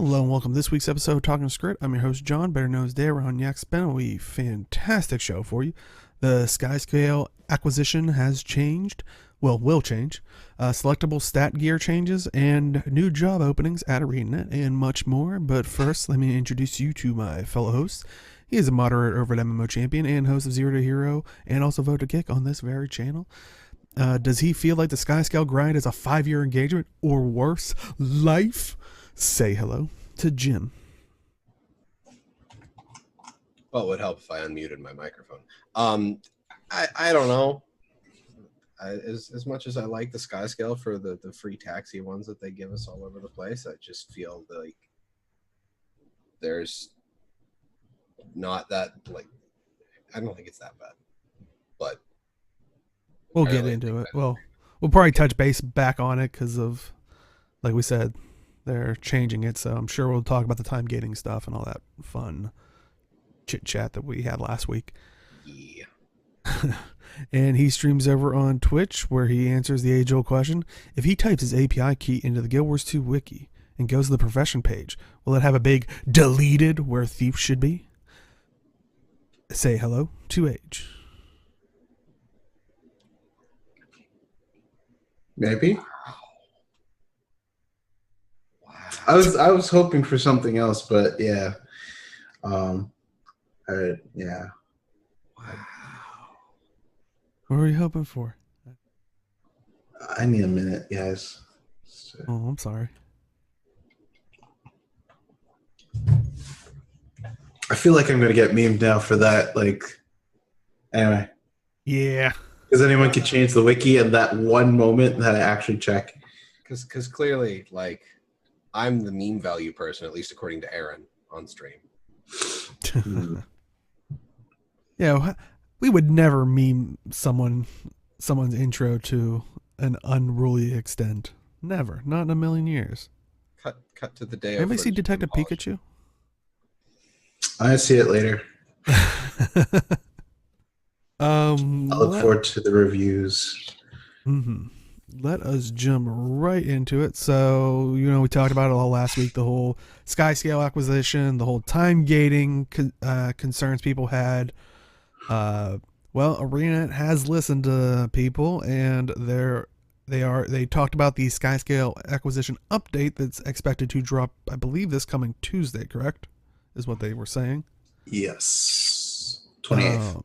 Hello and welcome to this week's episode of Talking Skritt. I'm your host, John, better known as Dare on Yak's been a fantastic show for you. The Skyscale acquisition has changed. Well, will change. Selectable stat gear changes and new job openings at ArenaNet and much more. But first, let me introduce you to my fellow host. He is a moderator over at MMO Champion and host of Zero to Hero and also Vote to Kick on this very channel. Does he feel like the Skyscale grind is a 5-year engagement or worse? Life? Say hello to Jim. Well, it would help if I unmuted my microphone. I don't know. As much as I like the Skyscale for the free taxi ones that they give us all over the place, I just feel like there's not that, like, I don't think it's that bad. But we'll get into it. Well, we'll probably touch base back on it because of, like we said, they're changing it, so I'm sure we'll talk about the time gating stuff and all that fun chit chat that we had last week. Yeah. And he streams over on Twitch where he answers the age-old question: if he types his API key into the GW2 Wiki and goes to the profession page, will it have a big deleted where thief should be? Say hello to Age. Maybe. I was hoping for something else, but yeah. Yeah. Wow. What were you hoping for? I need a minute, guys. Oh, I'm sorry. I feel like I'm gonna get memed now for that. Like, anyway. Yeah. Because anyone could change the wiki at that one moment that I actually check. Because clearly, like, I'm the meme value person, at least according to Aaron on stream. Yeah, we would never meme someone's intro to an unruly extent. Never, not in a million years. Cut to the day. Anybody see Detective Pikachu? I see it later. I look forward to the reviews. Mm-hmm. Let us jump right into it. So, we talked about it all last week, the whole Skyscale acquisition, the whole time gating concerns people had. Well, ArenaNet has listened to people, and they talked about the Skyscale acquisition update that's expected to drop, I believe, this coming Tuesday, correct? Is what they were saying. Yes. 28th.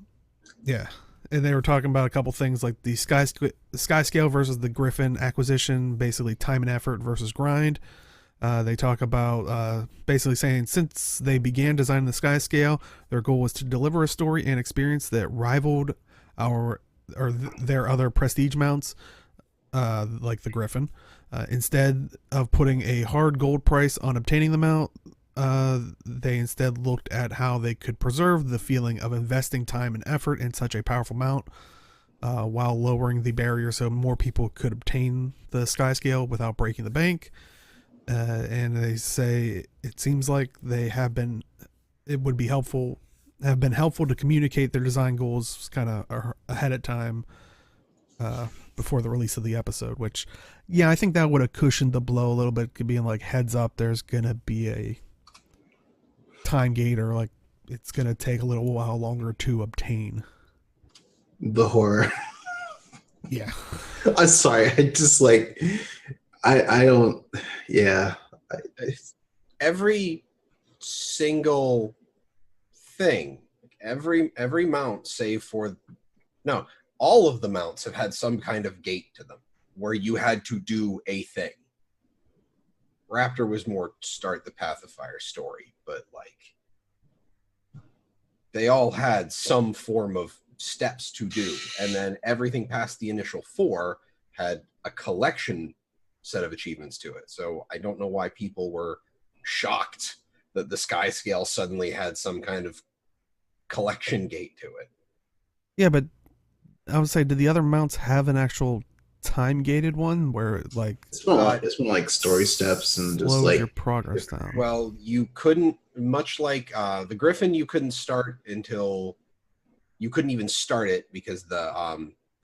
Yeah. And they were talking about a couple things like the Skyscale versus the Griffin acquisition, basically time and effort versus grind. They talk about basically saying since they began designing the Skyscale, their goal was to deliver a story and experience that rivaled their other prestige mounts, like the Griffin. Instead of putting a hard gold price on obtaining the mount, they instead looked at how they could preserve the feeling of investing time and effort in such a powerful mount while lowering the barrier so more people could obtain the Skyscale without breaking the bank. And they say it seems like have been helpful to communicate their design goals kind of ahead of time before the release of the episode, which, yeah, I think that would have cushioned the blow a little bit, being like, heads up, there's going to be a time gate, or like it's going to take a little while longer to obtain. The horror. Yeah. I'm sorry. I just like, I don't, yeah. Every single thing, every mount save for, no, all of the mounts have had some kind of gate to them where you had to do a thing. Raptor was more start the Path of Fire story, but like they all had some form of steps to do, and then everything past the initial 4 had a collection set of achievements to it. So I don't know why people were shocked that the Skyscale suddenly had some kind of collection gate to it. Yeah, but I would say, did the other mounts have an actual time gated one where like it's more like story steps and just like your progress down? Well, you couldn't, much like the Griffin, you couldn't start until you couldn't even start it because the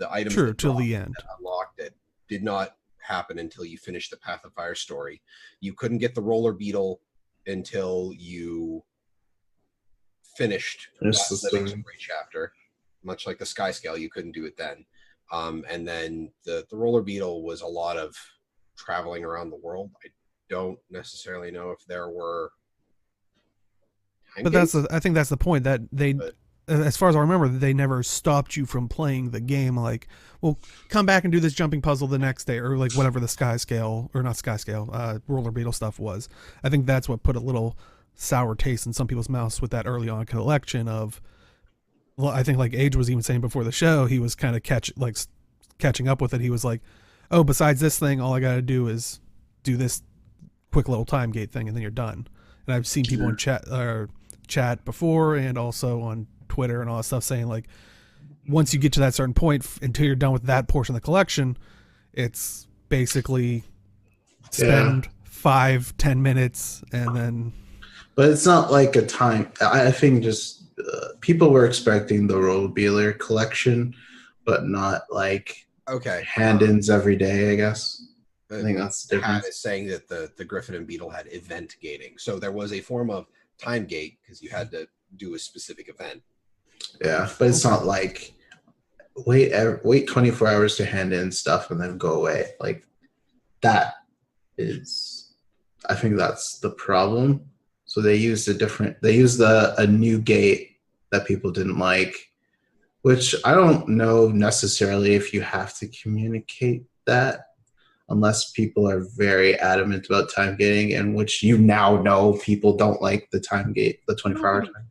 items True, till the end that unlocked it did not happen until you finished the Path of Fire story. You couldn't get the roller beetle until you finished There's that the living story. story chapter. Much like the Skyscale, you couldn't do it then. And then the Roller Beetle was a lot of traveling around the world. I don't necessarily know if there were time But gates, I think that's the point, that they, but as far as I remember, they never stopped you from playing the game. Like, well, come back and do this jumping puzzle the next day, or like whatever the Skyscale, or not Skyscale, Roller Beetle stuff was. I think that's what put a little sour taste in some people's mouths with that early on collection of. Well, I think like Age was even saying before the show, he was kind of catching up with it. He was like, "Oh, besides this thing, all I got to do is do this quick little time gate thing, and then you're done." And I've seen people in chat before, and also on Twitter and all that stuff, saying like, once you get to that certain point, until you're done with that portion of the collection, it's basically spend 5-10 minutes and then. But it's not like a time. I think just people were expecting the Roller Beeler collection, but not like okay. hand-ins every day, I guess. I think that's the Pat difference. is saying that the Griffin and Beetle had event gating. So there was a form of time gate because you had to do a specific event. Yeah, but it's not like wait 24 hours to hand in stuff and then go away. Like that is, I think that's the problem. So they used a new gate that people didn't like, which I don't know necessarily if you have to communicate that unless people are very adamant about time gating, and which you now know people don't like the time gate, the 24-hour time.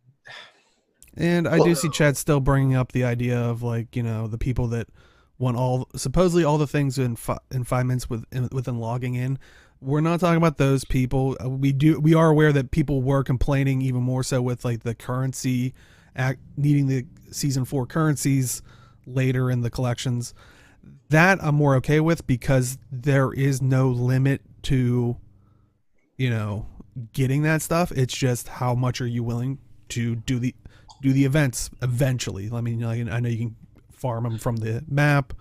And I do see Chad still bringing up the idea of like, you know, the people that want supposedly all the things in 5 minutes within logging in. We're not talking about those people. We are aware that people were complaining even more so with like the currency needing the season 4 currencies later in the collections. That I'm more okay with because there is no limit to, you know, getting that stuff. It's just how much are you willing to do the events eventually. I mean, I know you can farm them from the map,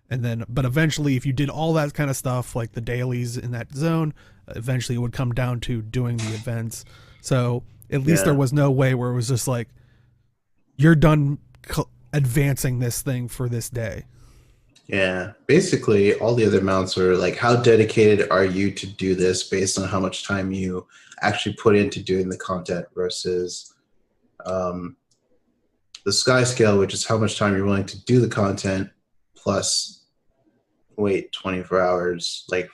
and then, but eventually, if you did all that kind of stuff, like the dailies in that zone, eventually it would come down to doing the events. So at least there was no way where it was just like, you're done advancing this thing for this day. Yeah, basically all the other mounts were like, how dedicated are you to do this based on how much time you actually put into doing the content versus the Skyscale, which is how much time you're willing to do the content plus wait 24 hours like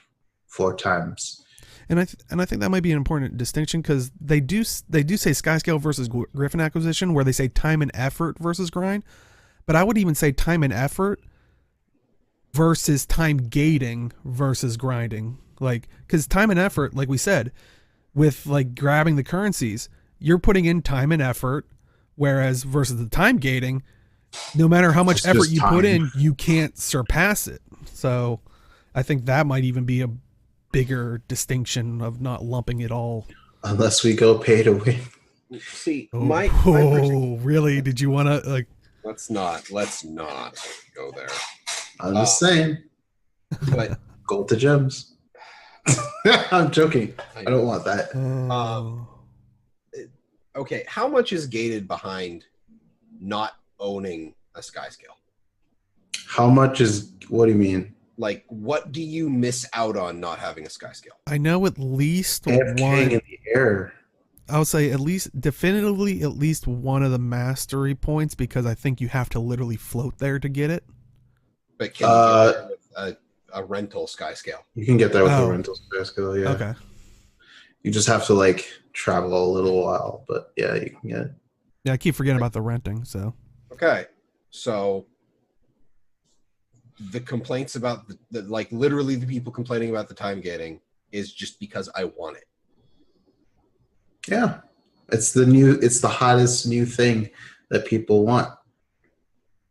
4 times. And I think that might be an important distinction because they do say Skyscale versus Griffin acquisition, where they say time and effort versus grind. But I would even say time and effort versus time gating versus grinding. Like, because time and effort, like we said, with like grabbing the currencies, you're putting in time and effort, whereas versus the time gating, no matter how much effort you put in, you can't surpass it. So I think that might even be a bigger distinction of not lumping it all. Unless we go pay to win. See, really? Did you want to like? Let's not go there. I'm just saying. But gold to gems. I'm joking. I don't want that. Okay, how much is gated behind not owning a Skyscale? How much is, what do you mean? Like, what do you miss out on not having a Skyscale? I know at least one in the air. I would say definitively at least one of the mastery points, because I think you have to literally float there to get it. But can you get there with a rental Skyscale? You can get there with a rental Skyscale, yeah. Okay. You just have to like travel a little while, but yeah, you can get it. Yeah, I keep forgetting about the renting, so. Okay. So the complaints about the like literally the people complaining about the time gating is just because I want it. Yeah. It's the hottest new thing that people want.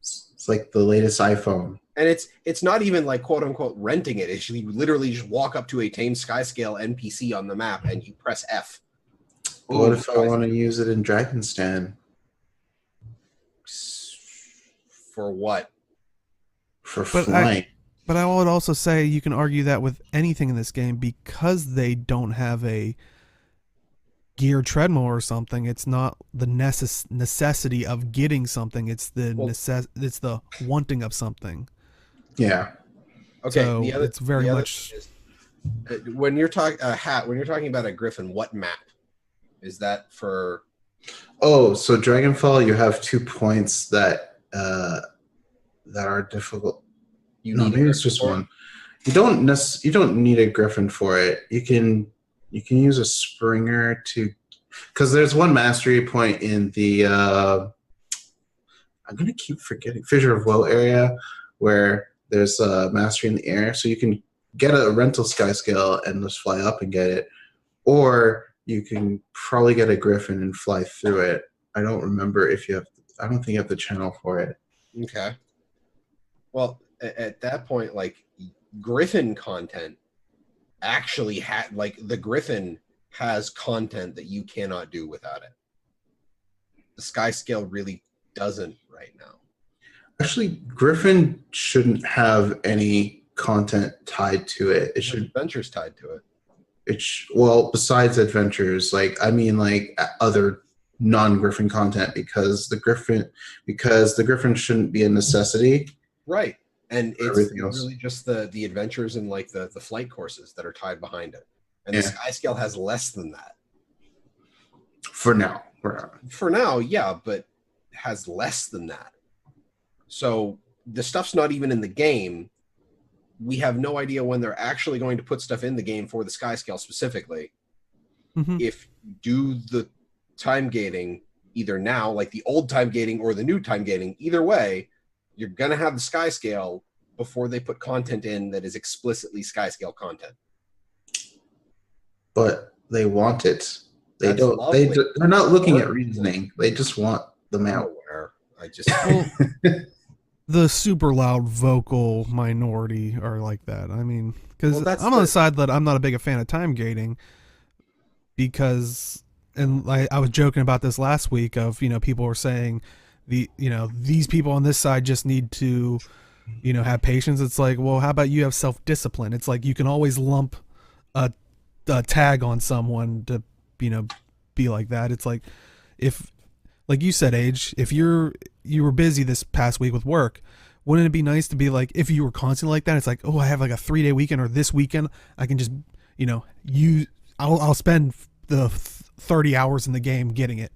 It's like the latest iPhone. And it's not even like quote unquote renting it. It's you literally just walk up to a tame Skyscale NPC on the map and you press F. What if I want to use it in Dragonstan? For what? For flying. But I would also say you can argue that with anything in this game, because they don't have a gear treadmill or something, it's not the necessity of getting something. It's the Well, it's the wanting of something. Yeah. okay. So it's very The other much. thing is, when you're talking when you're talking about a griffin, what map is that for? Oh, so Dragonfall, you have 2 points that are difficult. You No, need a maybe it's griffin just for it? one. You don't need a Griffin for it. You can use a Springer to, because there's one mastery point in the I'm gonna keep forgetting Fissure of Woe area where there's a mastery in the air, so you can get a rental Skyscale and just fly up and get it, or you can probably get a Griffin and fly through it. I don't remember if you have. I don't think you have the channel for it. Okay. Well, at that point, like Griffin content actually had like the Griffin has content that you cannot do without it. The Skyscale really doesn't right now. Actually, Griffin shouldn't have any content tied to it. It There's should. adventures tied to it. Well, besides adventures, like I mean, like other non-Griffin content, because the Griffin shouldn't be a necessity. Right. And For it's everything else. really just the adventures and like the flight courses that are tied behind it. And the Yeah. Skyscale has less than that. For now. For now, yeah, but has less than that. So the stuff's not even in the game. We have no idea when they're actually going to put stuff in the game for the Skyscale specifically. Mhm. If you do the time gating either now, like the old time gating or the new time gating, either way, you're going to have the Skyscale before they put content in that is explicitly Skyscale content. But they want it. They That's don't. lovely. They're not looking at reasoning. They just want the I'm map. aware. I just Well, the super loud vocal minority are like that. I mean, because Well, that's I'm on the- the side that I'm not a big fan of time gating, because, and I was joking about this last week of, people were saying these people on this side just need to, have patience. It's like, well, how about you have self-discipline? It's like you can always lump a tag on someone to, be like that. It's like, if, like you said, Age, if you were busy this past week with work, wouldn't it be nice to be like, if you were constantly like that, it's like, oh, I have like a 3-day weekend, or this weekend I can just, I'll spend the 30 hours in the game getting it.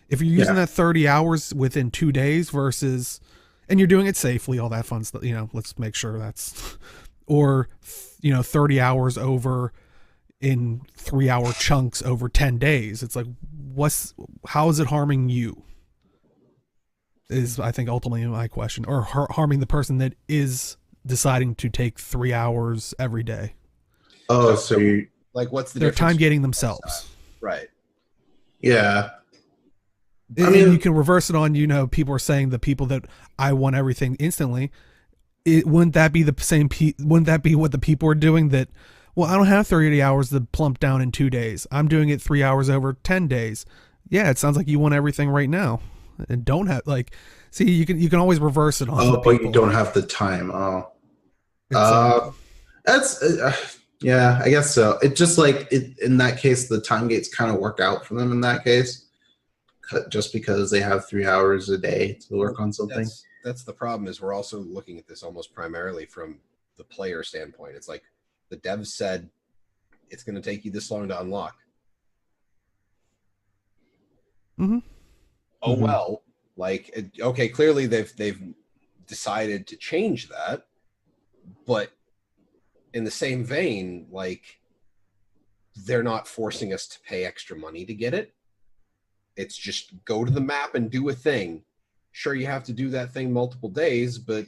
If you're using that 30 hours within 2 days versus, and you're doing it safely, all that fun stuff, let's make sure that's, or 30 hours over in 3-hour chunks over 10 days. It's like, how is it harming you? Is, I think, ultimately my question, or harming the person that is deciding to take 3 hours every day. Oh, so you, like, what's the They're difference? time gating themselves. Right. yeah. I mean, you can reverse it on, people are saying the people that I want everything instantly. Wouldn't that be the same? Wouldn't that be what the people are doing? That, well, I don't have 30 hours to plump down in 2 days. I'm doing it 3 hours over 10 days. Yeah, it sounds like you want everything right now, and don't have see, you can always reverse it on. Oh, but you don't have the time. Oh, that's yeah, I guess so. It just like in that case, the time gates kind of work out for them in that case, just because they have 3 hours a day to work on something. That's the problem. Is we're also looking at this almost primarily from the player standpoint. It's like the devs said it's going to take you this long to unlock. Mm-hmm. Oh well, like, okay, clearly they've decided to change that, but in the same vein, like, they're not forcing us to pay extra money to get it. It's just go to the map and do a thing. Sure, you have to do that thing multiple days, but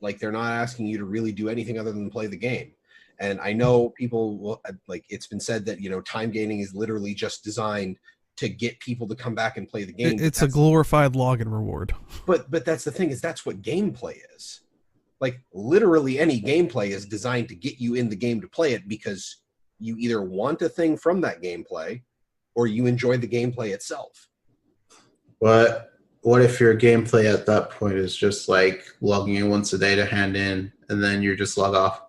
like, they're not asking you to really do anything other than play the game. And I know people will, like, it's been said that, time gating is literally just designed to get people to come back and play the game. It's a glorified login reward. But that's the thing, is that's what gameplay is. Like, literally any gameplay is designed to get you in the game to play it, because you either want a thing from that gameplay or you enjoy the gameplay itself. What if your gameplay at that point is just like logging in once a day to hand in, and then you just log off?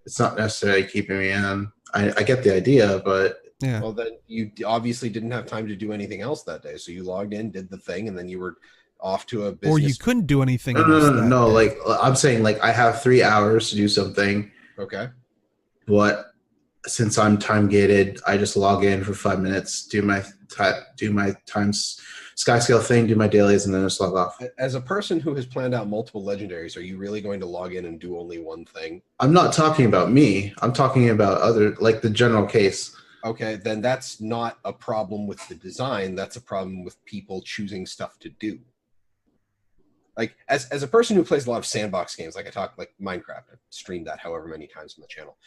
It's not necessarily keeping me in. I get the idea, but Yeah. Well, then you obviously didn't have time to do anything else that day. So you logged in, did the thing, and then you were off to a business. Or you couldn't do anything No, no, else no, that no. day. Like I'm saying, like I have 3 hours to do something. Okay. But since I'm time gated, I just log in for 5 minutes, do my times Skyscale thing, do my dailies, and then just log off. As a person who has planned out multiple legendaries, are you really going to log in and do only one thing? I'm not talking about me. I'm talking about other, like the general case. Okay, then that's not a problem with the design. That's a problem with people choosing stuff to do. Like as a person who plays a lot of sandbox games, like I talk like Minecraft, I've streamed that however many times on the channel.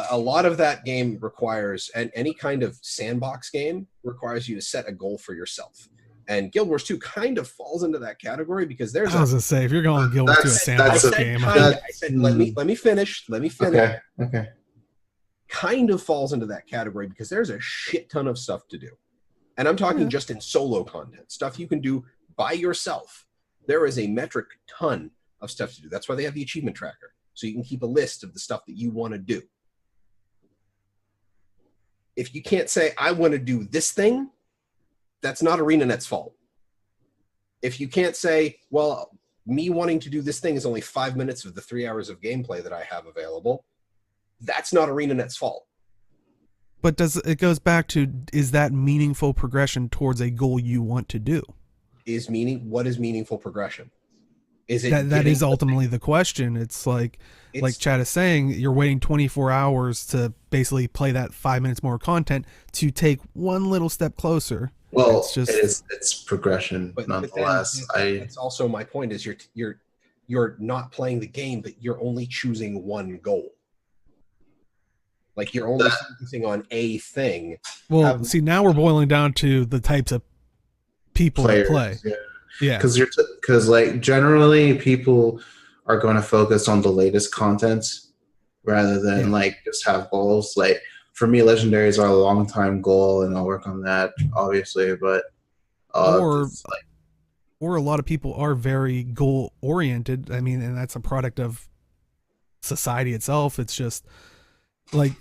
A lot of that game requires, and any kind of sandbox game requires you to set a goal for yourself. And Guild Wars 2 kind of falls into that category because there's I was gonna say, if you're going Guild Wars 2 a sandbox game, I said let me finish. Okay. Kind of falls into that category because there's a shit ton of stuff to do. And I'm talking just in solo content, stuff you can do by yourself. There is a metric ton of stuff to do. That's why they have the achievement tracker. So you can keep a list of the stuff that you want to do. If you can't say, I want to do this thing, that's not ArenaNet's fault. If you can't say, well, me wanting to do this thing is only 5 minutes of the 3 hours of gameplay that I have available, that's not ArenaNet's fault. but it goes back to, is that meaningful progression towards a goal you want to do? What is meaningful progression? Is it that is ultimately the question. It's like Chad is saying, you're waiting 24 hours to basically play that 5 minutes more content to take one little step closer. Well, it's progression, but nonetheless. It's also my point is you're not playing the game, but you're only choosing one goal. Like you're only focusing on a thing. Well, see, now we're boiling down to the types of people that play. Yeah, because like generally people are going to focus on the latest content rather than like just have goals. Like for me, legendaries are a long time goal, and I'll work on that obviously. But or a lot of people are very goal oriented. I mean, and that's a product of society itself. It's just like,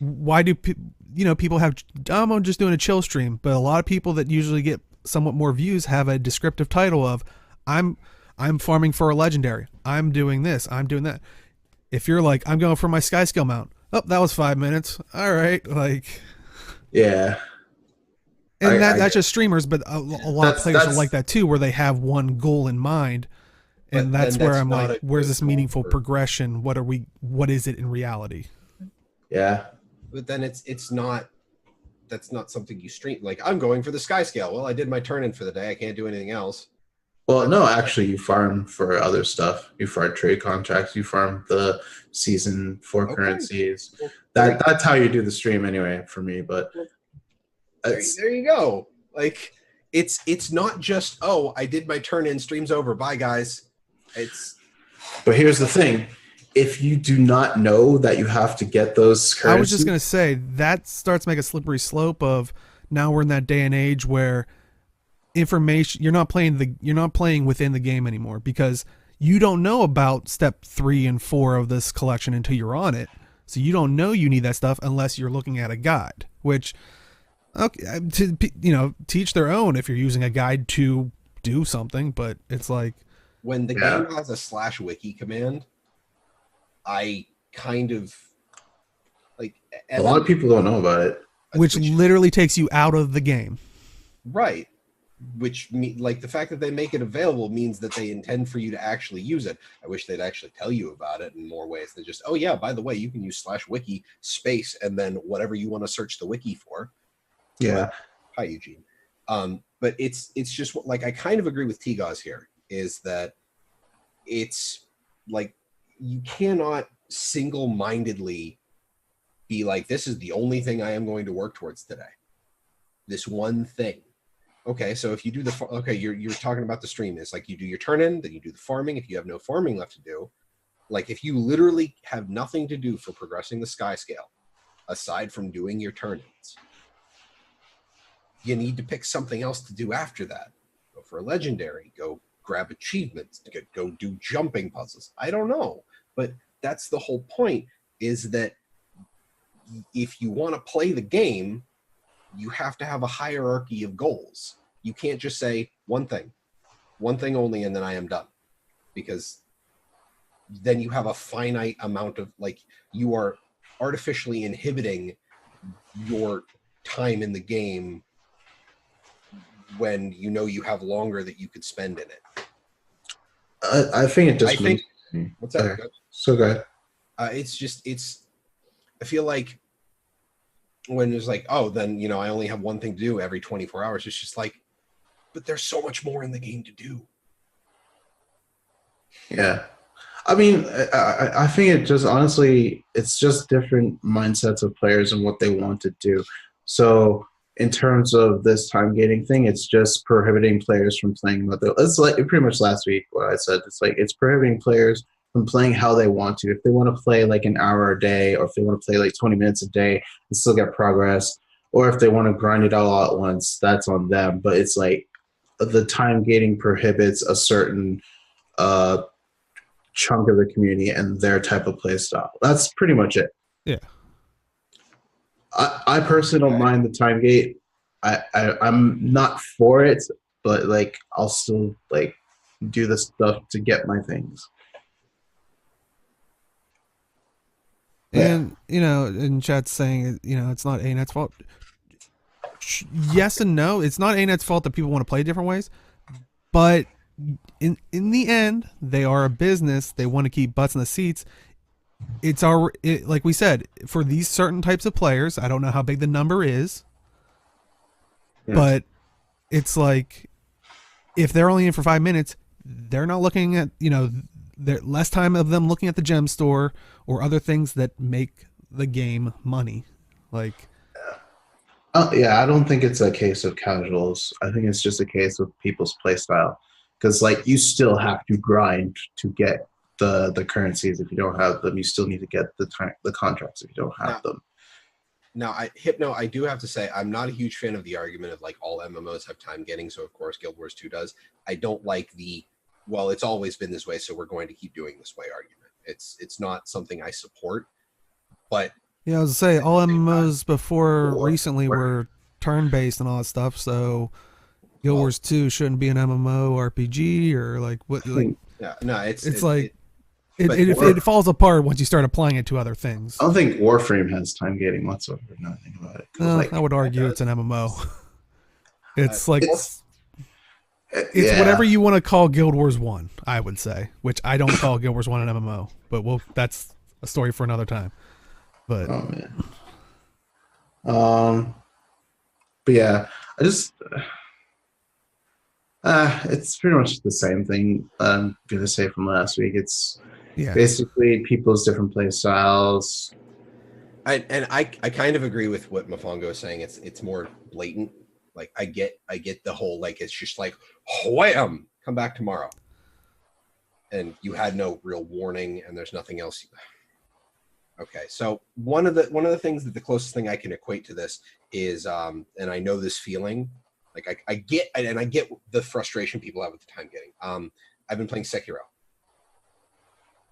why do people have? I'm just doing a chill stream, but a lot of people that usually get somewhat more views have a descriptive title of I'm farming for a legendary, I'm doing this, I'm doing that. If you're like, I'm going for my Skyscale mount, oh, that was 5 minutes, all right, like, yeah. And that's just streamers, but a lot of players are like that too, where they have one goal in mind, and that's where I'm like, where's this meaningful progression? What is it in reality? Yeah, but then that's not something you stream. Like, I'm going for the Skyscale. Well, I did my turn in for the day. I can't do anything else. Well, no, actually, you farm for other stuff. You farm trade contracts. You farm the season 4 currencies. Well, that's how you do the stream anyway for me. But there you go. Like, it's not just, oh, I did my turn in, stream's over. Bye, guys. But here's the thing. If you do not know that you have to get those currencies, I was just going to say, that starts to make a slippery slope of, now we're in that day and age where information, you're not playing within the game anymore, because you don't know about step 3 and 4 of this collection until you're on it. So you don't know you need that stuff unless you're looking at a guide, which, okay, teach their own if you're using a guide to do something, but it's like, when the game has a /wiki command, I kind of like, a lot of people don't know about it, which literally takes you out of the game, right? Which like the fact that they make it available means that they intend for you to actually use it. I wish they'd actually tell you about it in more ways than just, oh yeah, by the way, you can use /wiki space and then whatever you want to search the wiki for. Yeah. Hi, Eugene. But it's just like, I kind of agree with T-Gauze here, is that it's like, you cannot single-mindedly be like, this is the only thing I am going to work towards today. This one thing. Okay, so if you do you're talking about the stream. It's like you do your turn in, then you do the farming. If you have no farming left to do, like if you literally have nothing to do for progressing the Skyscale, aside from doing your turn-ins, you need to pick something else to do after that. Go for a legendary, go grab achievements, go do jumping puzzles. I don't know. But that's the whole point, is that if you want to play the game, you have to have a hierarchy of goals. You can't just say one thing only, and then I am done, because then you have a finite amount of, like, you are artificially inhibiting your time in the game when you know you have longer that you could spend in it. I think it just I think makes what's that? okay. So good. I feel like when there's like, oh, then, I only have one thing to do every 24 hours. It's just like, but there's so much more in the game to do. Yeah. I mean, I think it just honestly, it's just different mindsets of players and what they want to do. So in terms of this time gating thing, it's just prohibiting players from playing what they. It's like pretty much last week what I said. It's like it's prohibiting players from playing how they want to. If they want to play like an hour a day, or if they want to play like 20 minutes a day and still get progress, or if they want to grind it all at once, that's on them. But it's like the time gating prohibits a certain chunk of the community and their type of play style. That's pretty much it. Yeah. I personally don't mind the time gate. I'm not for it, but like I'll still like do the stuff to get my things. And in chat's saying, it's not ANET's fault. Yes and no. It's not ANET's fault that people want to play different ways, but in the end, they are a business. They want to keep butts in the seats. Like we said, for these certain types of players, I don't know how big the number is, but it's like if they're only in for 5 minutes, they're not looking at there's less time of them looking at the gem store or other things that make the game money. Like, yeah, I don't think it's a case of casuals. I think it's just a case of people's play style. Because like you still have to grind to get the currencies. If you don't have them, you still need to get the contracts if you don't have them. Now, I do have to say, I'm not a huge fan of the argument of like all MMOs have time getting, so of course Guild Wars 2 does. I don't like well, it's always been this way, so we're going to keep doing this way argument. It's not something I support, but yeah, I was to say all MMOs before recently were turn-based and all that stuff, so Guild Wars 2 shouldn't be an MMO RPG or like what? Like, yeah, no, it falls apart once you start applying it to other things. I don't think Warframe has time gating whatsoever. Now I think about it. I would argue it's an MMO. It's like it's whatever you want to call Guild Wars 1, I would say, which I don't call Guild Wars 1 an MMO, but that's a story for another time. But but yeah, I just it's pretty much the same thing I'm gonna say from last week. It's basically people's different play styles. I kind of agree with what Mofongo is saying. It's more blatant. Like I get the whole, like, it's just like wham, come back tomorrow, and you had no real warning, and there's nothing else. Okay, so one of the things that the closest thing I can equate to this is, and I know this feeling, like I get the frustration people have with the time getting. I've been playing Sekiro.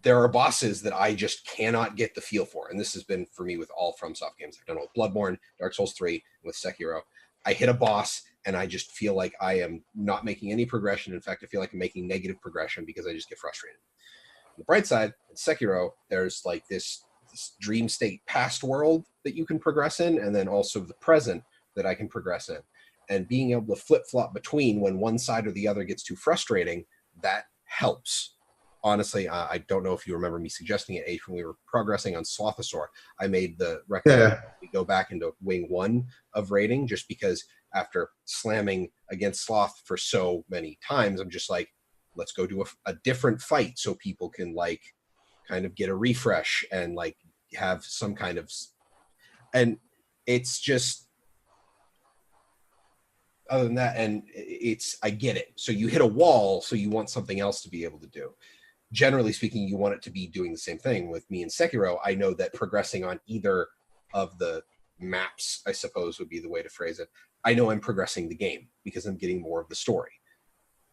There are bosses that I just cannot get the feel for, and this has been for me with all FromSoft games. I've done it with Bloodborne, Dark Souls 3, with Sekiro. I hit a boss and I just feel like I am not making any progression. In fact, I feel like I'm making negative progression because I just get frustrated. On the bright side, in Sekiro, there's like this dream state past world that you can progress in, and then also the present that I can progress in. And being able to flip-flop between when one side or the other gets too frustrating, that helps. Honestly, I don't know if you remember me suggesting it, H, when we were progressing on Slothosaur. I made the recommendation we go back into Wing 1 of raiding, just because after slamming against Sloth for so many times, I'm just like, let's go do a different fight so people can like kind of get a refresh and like have some kind of, and it's just, other than that, and I get it. So you hit a wall, so you want something else to be able to do. Generally speaking, you want it to be doing the same thing. With me in Sekiro, I know that progressing on either of the maps, I suppose would be the way to phrase it, I know I'm progressing the game because I'm getting more of the story.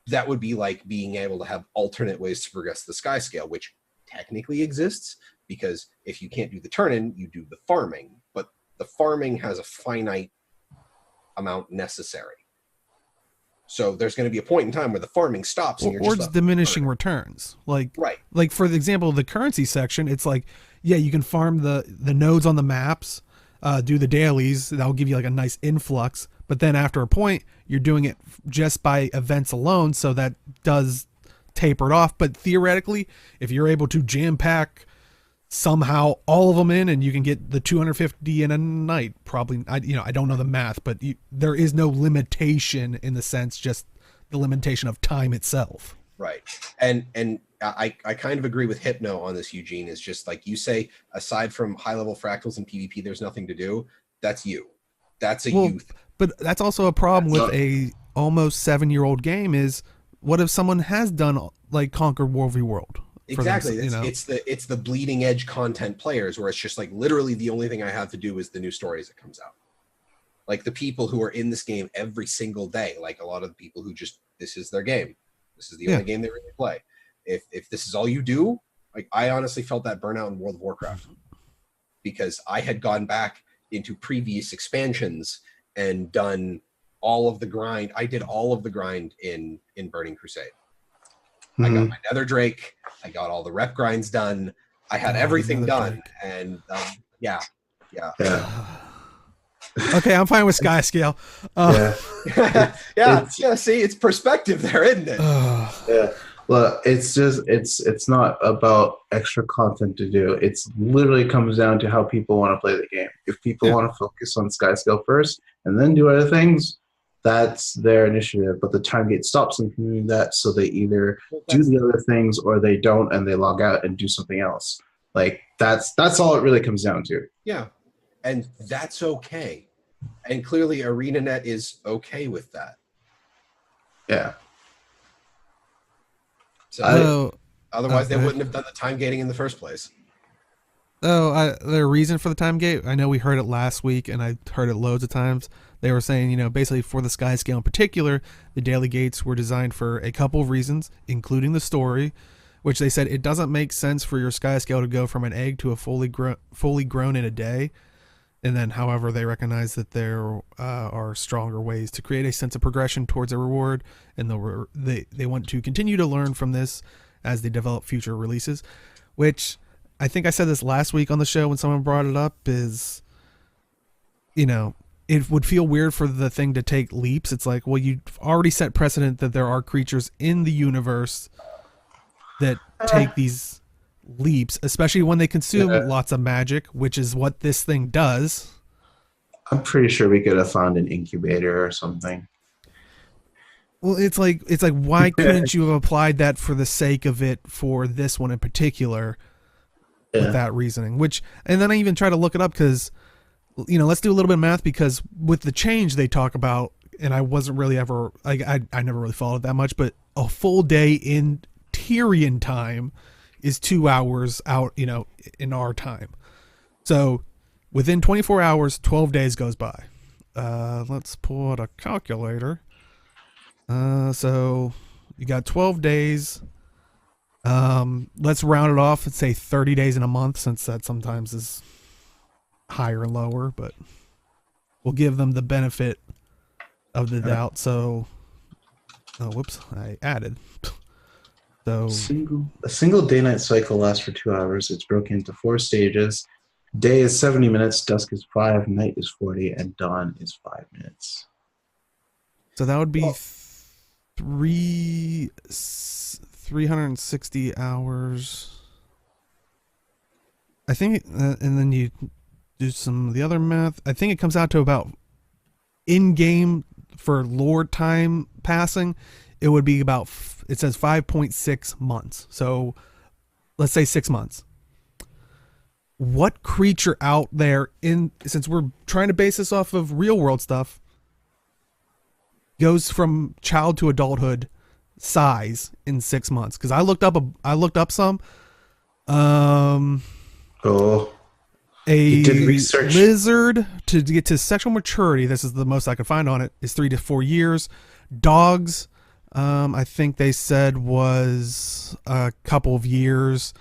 That would be like being able to have alternate ways to progress the Skyscale, which technically exists, because if you can't do the turn-in, you do the farming. But the farming has a finite amount necessary. So there's going to be a point in time where the farming stops, and you're or just it's left diminishing with returns. Like, right. like for the example of the currency section, it's like, yeah, you can farm the nodes on the maps, do the dailies. That'll give you like a nice influx. But then after a point, you're doing it just by events alone. So that does taper it off. But theoretically, if you're able to jam pack somehow all of them in, and you can get the 250 in a night, probably, I don't know the math, but there is no limitation in the sense, just the limitation of time itself. Right. And I kind of agree with Hypno on this, Eugene. Is just like you say, aside from high level fractals and PvP, there's nothing to do. That's you. That's a youth. But that's also a problem with a almost 7-year-old game. Is what if someone has done like conquered World v World? Exactly. It's the bleeding edge content players where it's just like literally the only thing I have to do is the new stories that comes out. Like the people who are in this game every single day, like a lot of the people who just, this is their game. This is the only game they really play. If this is all you do, like I honestly felt that burnout in World of Warcraft because I had gone back into previous expansions and done all of the grind. I did all of the grind in Burning Crusade. I got my Nether Drake. I got all the rep grinds done. I had everything done. And yeah. Okay, I'm fine with Skyscale. Yeah. See, it's perspective there, isn't it? Yeah. Well, it's not about extra content to do. It's literally comes down to how people want to play the game. If people want to focus on Skyscale first and then do other things, that's their initiative. But the time gate stops them from doing that, so they either do the other things or they don't, and they log out and do something else. Like that's all it really comes down to. Yeah, and that's okay. And clearly, ArenaNet is okay with that. Yeah. So otherwise, they wouldn't have done the time gating in the first place. The reason for the time gate, I know we heard it last week, and I heard it loads of times. They were saying, basically for the Skyscale in particular, the daily gates were designed for a couple of reasons, including the story, which they said it doesn't make sense for your Skyscale to go from an egg to a fully grown in a day. And then, however, they recognize that there are stronger ways to create a sense of progression towards a reward, and they want to continue to learn from this as they develop future releases, which I think I said this last week on the show when someone brought it up is, it would feel weird for the thing to take leaps. It's like, well, you've already set precedent that there are creatures in the universe that take these leaps, especially when they consume lots of magic, which is what this thing does. I'm pretty sure we could have found an incubator or something. Well, it's like why couldn't you have applied that for the sake of it for this one in particular with that reasoning? And then I even try to look it up because, let's do a little bit of math, because with the change they talk about, and I wasn't really ever, I never really followed that much, but a full day in Tyrian time is 2 hours out, in our time. So within 24 hours, 12 days goes by. Let's pull out a calculator. So you got 12 days. Let's round it off and say 30 days in a month, since that sometimes is higher and lower, but we'll give them the benefit of the doubt. So, whoops, I added. So a single day-night cycle lasts for 2 hours. It's broken into 4 stages. Day is 70 minutes, dusk is 5, night is 40, and dawn is 5 minutes. So that would be 360 hours. I think, and then you do some of the other math. I think it comes out to about in-game for lore time passing, it would be about, it says 5.6 months. So let's say 6 months. What creature out there, since we're trying to base this off of real world stuff, goes from child to adulthood size in 6 months? Because I looked up some. A lizard to get to sexual maturity, this is the most I could find on it, is 3 to 4 years. Dogs, I think they said was a couple of years.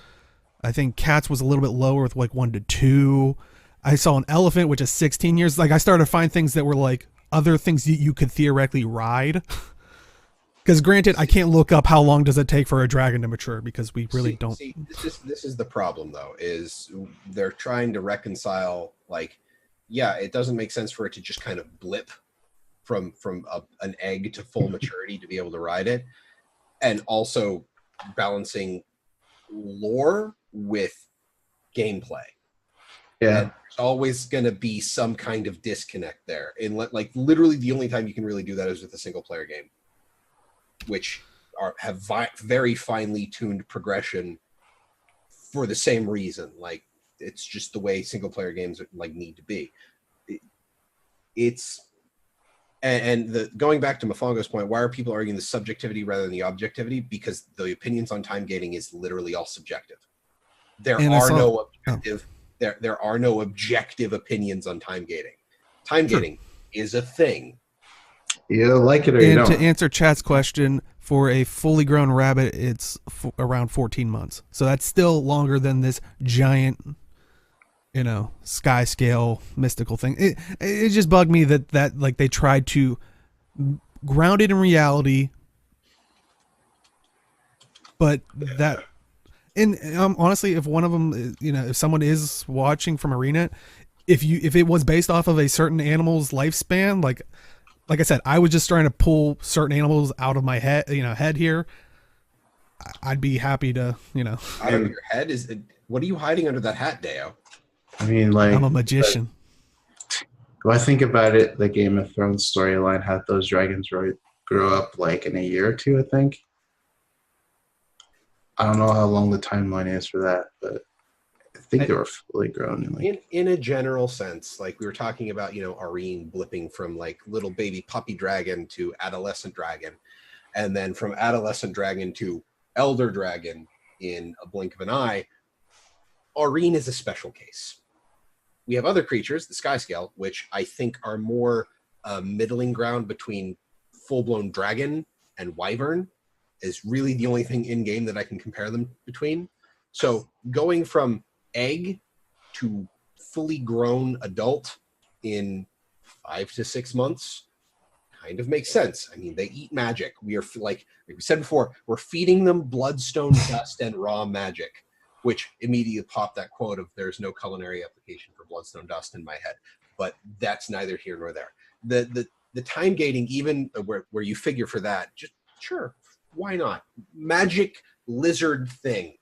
I think cats was a little bit lower with like 1 to 2. I saw an elephant, which is 16 years. Like I started to find things that were like other things that you could theoretically ride. Because granted, I can't look up how long does it take for a dragon to mature because we really don't. See, this is the problem though. Is they're trying to reconcile like, yeah, it doesn't make sense for it to just kind of blip from an egg to full maturity to be able to ride it, and also balancing lore with gameplay. Yeah. And there's always going to be some kind of disconnect there. And like literally the only time you can really do that is with a single player game, which have very finely tuned progression for the same reason. Like it's just the way single player games like need to be. Going back to Mafongo's point, why are people arguing the subjectivity rather than the objectivity? Because the opinions on time gating is literally all subjective. There are no objective opinions on time gating. Time gating is a thing. You like it or you don't. And to answer chat's question, for a fully grown rabbit, it's around 14 months. So that's still longer than this giant, Skyscale mystical thing. It just bugged me that like they tried to ground it in reality, but that. And honestly, if one of them, if someone is watching from ArenaNet, if it was based off of a certain animal's lifespan, like I said, I was just trying to pull certain animals out of my head here. I'd be happy to, Out of your head what are you hiding under that hat, Deo? I mean, like, I'm a magician. When I think about it, the Game of Thrones storyline had those dragons grow up like in a year or two, I think. I don't know how long the timeline is for that, but I think they were fully grown. In a general sense, like we were talking about, Arene blipping from like little baby puppy dragon to adolescent dragon, and then from adolescent dragon to elder dragon in a blink of an eye. Arene is a special case. We have other creatures, the Skyscale, which I think are more middling ground between full-blown dragon and wyvern, is really the only thing in game that I can compare them between. So going from egg to fully grown adult in 5 to 6 months kind of makes sense. I mean, they eat magic. We are like we said before, we're feeding them bloodstone dust and raw magic, which immediately popped that quote of "there's no culinary application for bloodstone dust" in my head. But that's neither here nor there. The time gating, even where you figure for that, just sure. Why not? Magic lizard thing.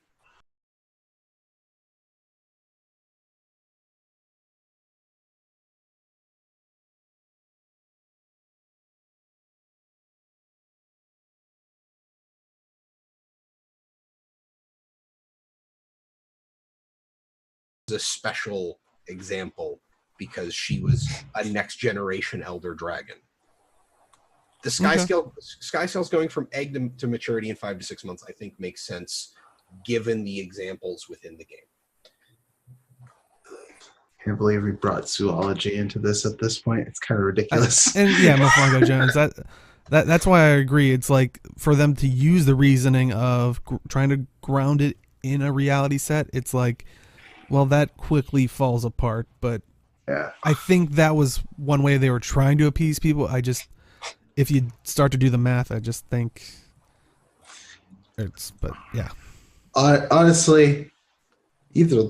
A special example because she was a next generation elder dragon. The Skyscale's going from egg to maturity in 5 to 6 months, I think makes sense given the examples within the game. Can't believe we brought zoology into this at this point. It's kind of ridiculous. And yeah, Mofongo Jones, that's why I agree. It's like for them to use the reasoning of trying to ground it in a reality set, it's like, well, that quickly falls apart. But yeah, I think that was one way they were trying to appease people. If you start to do the math, I just think but yeah. Honestly, either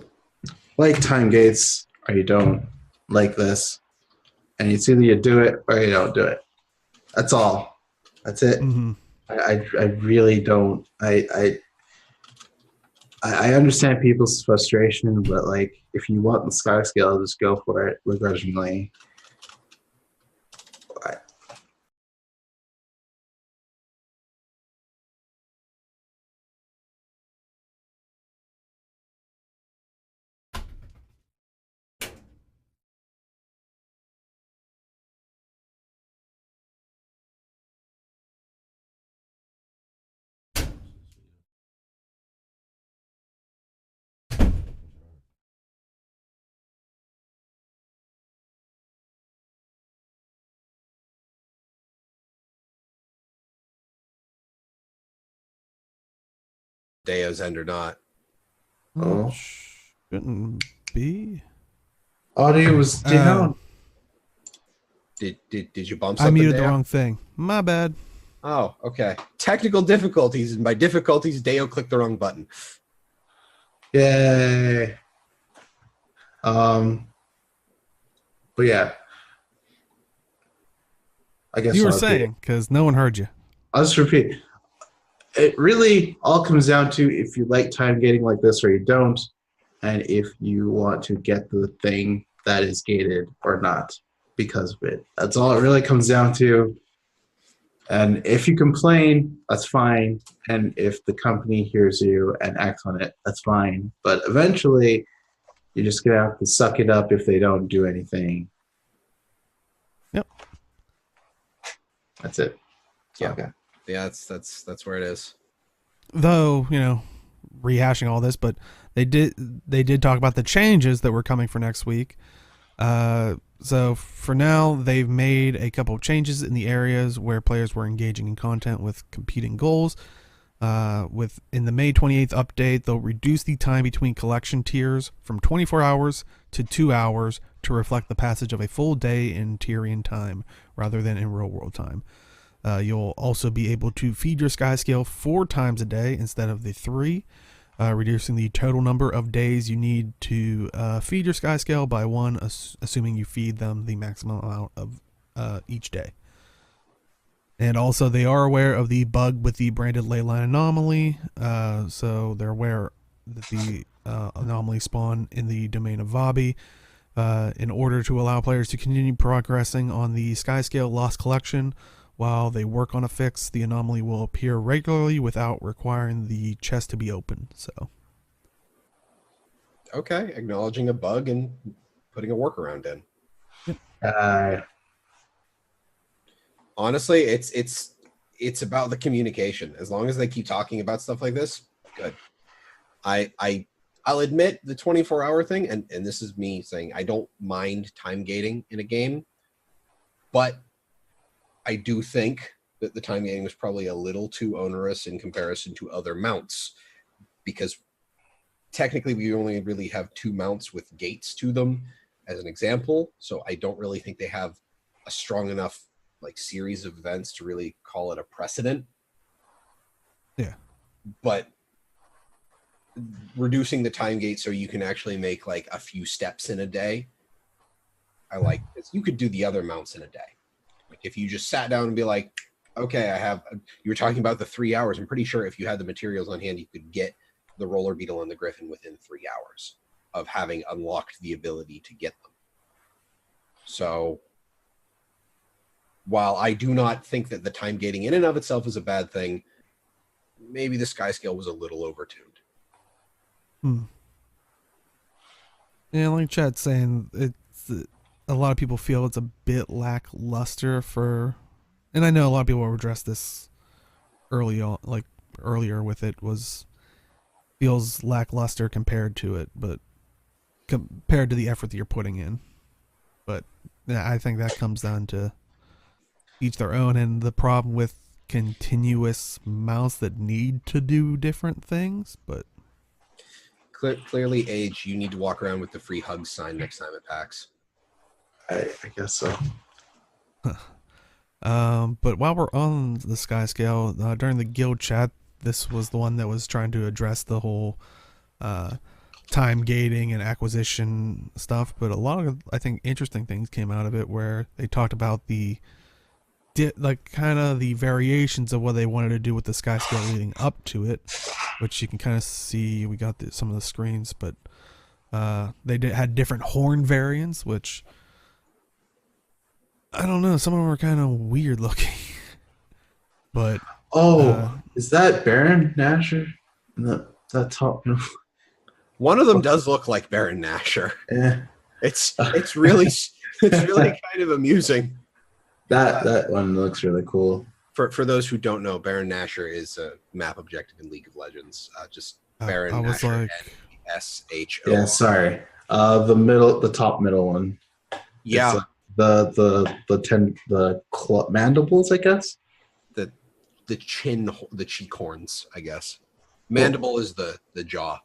like time gates or you don't like this, and it's either you do it or you don't do it. That's all. That's it. Mm-hmm. I really don't. I understand people's frustration, but like if you want the Skyscale, just go for it begrudgingly. Deo's end or not. Oh, Shouldn't be. Audio was down. Did you bump I something muted the Deo? wrong thing. My bad. Oh, okay. Technical difficulties, and by difficulties, Deo clicked the wrong button. Yay. But yeah, I guess You were I'll repeat it. saying, because no one heard you. I'll just repeat. It really all comes down to if you like time gating like this or you don't, and if you want to get the thing that is gated or not because of it. That's all it really comes down to. And if you complain, that's fine. And if the company hears you and acts on it, that's fine. But eventually, you're just gonna have to suck it up if they don't do anything. Yep. That's it. Yeah. Okay. Yeah, that's where it is. Though, rehashing all this, but they did talk about the changes that were coming for next week. So for now, they've made a couple of changes in the areas where players were engaging in content with competing goals. In the May 28th update, they'll reduce the time between collection tiers from 24 hours to 2 hours to reflect the passage of a full day in Tyrian time rather than in real world time. You'll also be able to feed your Skyscale 4 times a day instead of the 3, reducing the total number of days you need to feed your Skyscale by 1, assuming you feed them the maximum amount of each day. And also, they are aware of the bug with the branded leyline anomaly, so they're aware that the anomaly spawned in the domain of Vabi. In order to allow players to continue progressing on the Skyscale Lost Collection, while they work on a fix, the anomaly will appear regularly without requiring the chest to be open. So, Okay, acknowledging a bug and putting a workaround in. Honestly, it's about the communication. As long as they keep talking about stuff like this, good. I'll admit the 24-hour thing, and this is me saying I don't mind time gating in a game, but I do think that the time gating was probably a little too onerous in comparison to other mounts, because technically we only really have 2 mounts with gates to them as an example. So I don't really think they have a strong enough series of events to really call it a precedent. yeah. But reducing the time gate so you can actually make a few steps in a day, I like this. You could do the other mounts in a day. If you just sat down and be like, okay, you were talking about the 3 hours. I'm pretty sure if you had the materials on hand, you could get the roller beetle and the griffin within 3 hours of having unlocked the ability to get them. So while I do not think that the time gating in and of itself is a bad thing, maybe the Skyscale was a little overtuned. Yeah, like Chad's saying, it's a lot of people feel it's a bit lackluster for, and I know a lot of people will address this earlier with it, feels lackluster compared to it, but compared to the effort that you're putting in. But yeah, I think that comes down to each their own, and the problem with continuous mounts that need to do different things. But clearly, Age, you need to walk around with the free hug sign next time it packs. I guess so. But while we're on the Skyscale, during the guild chat, this was the one that was trying to address the whole time gating and acquisition stuff. But a lot of, I think, interesting things came out of it, where they talked about the kind of the variations of what they wanted to do with the Skyscale leading up to it, which you can kind of see. We got some of the screens, but they had different horn variants, which I don't know. Some of them were kind of weird looking. But is that Baron Nasher? That top? One of them does look like Baron Nashor. Yeah. It's really kind of amusing. That one looks really cool. For those who don't know, Baron Nashor is a map objective in League of Legends. Just Baron Nashor, Nashor. Yeah, sorry. The top middle one. Yeah. The mandibles, I guess. The cheek horns, I guess. Mandible is the jaw.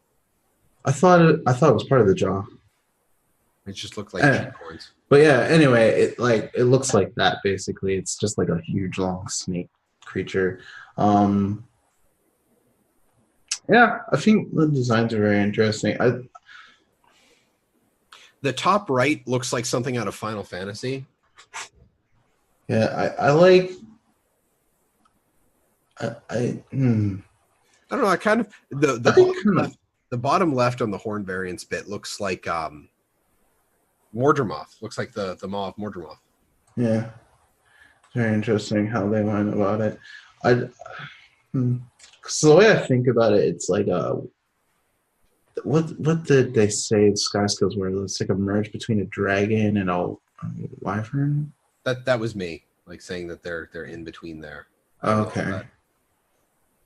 I thought it was part of the jaw. It just looked like Eh. cheat coins. But yeah, anyway, it looks like that basically. It's just like a huge long snake creature. Yeah, I think the designs are very interesting. The top right looks like something out of Final Fantasy. Yeah, I like. I don't know. I kind of the I think bottom left, the bottom left on the horn variants bit looks like Mordremoth. Looks like the maw of Mordremoth. Yeah, very interesting how they went about it. So the way I think about it, it's like what did they say Skyscales were? It's like a merge between a dragon and a wyvern. That was me, like saying that they're in between there. Okay.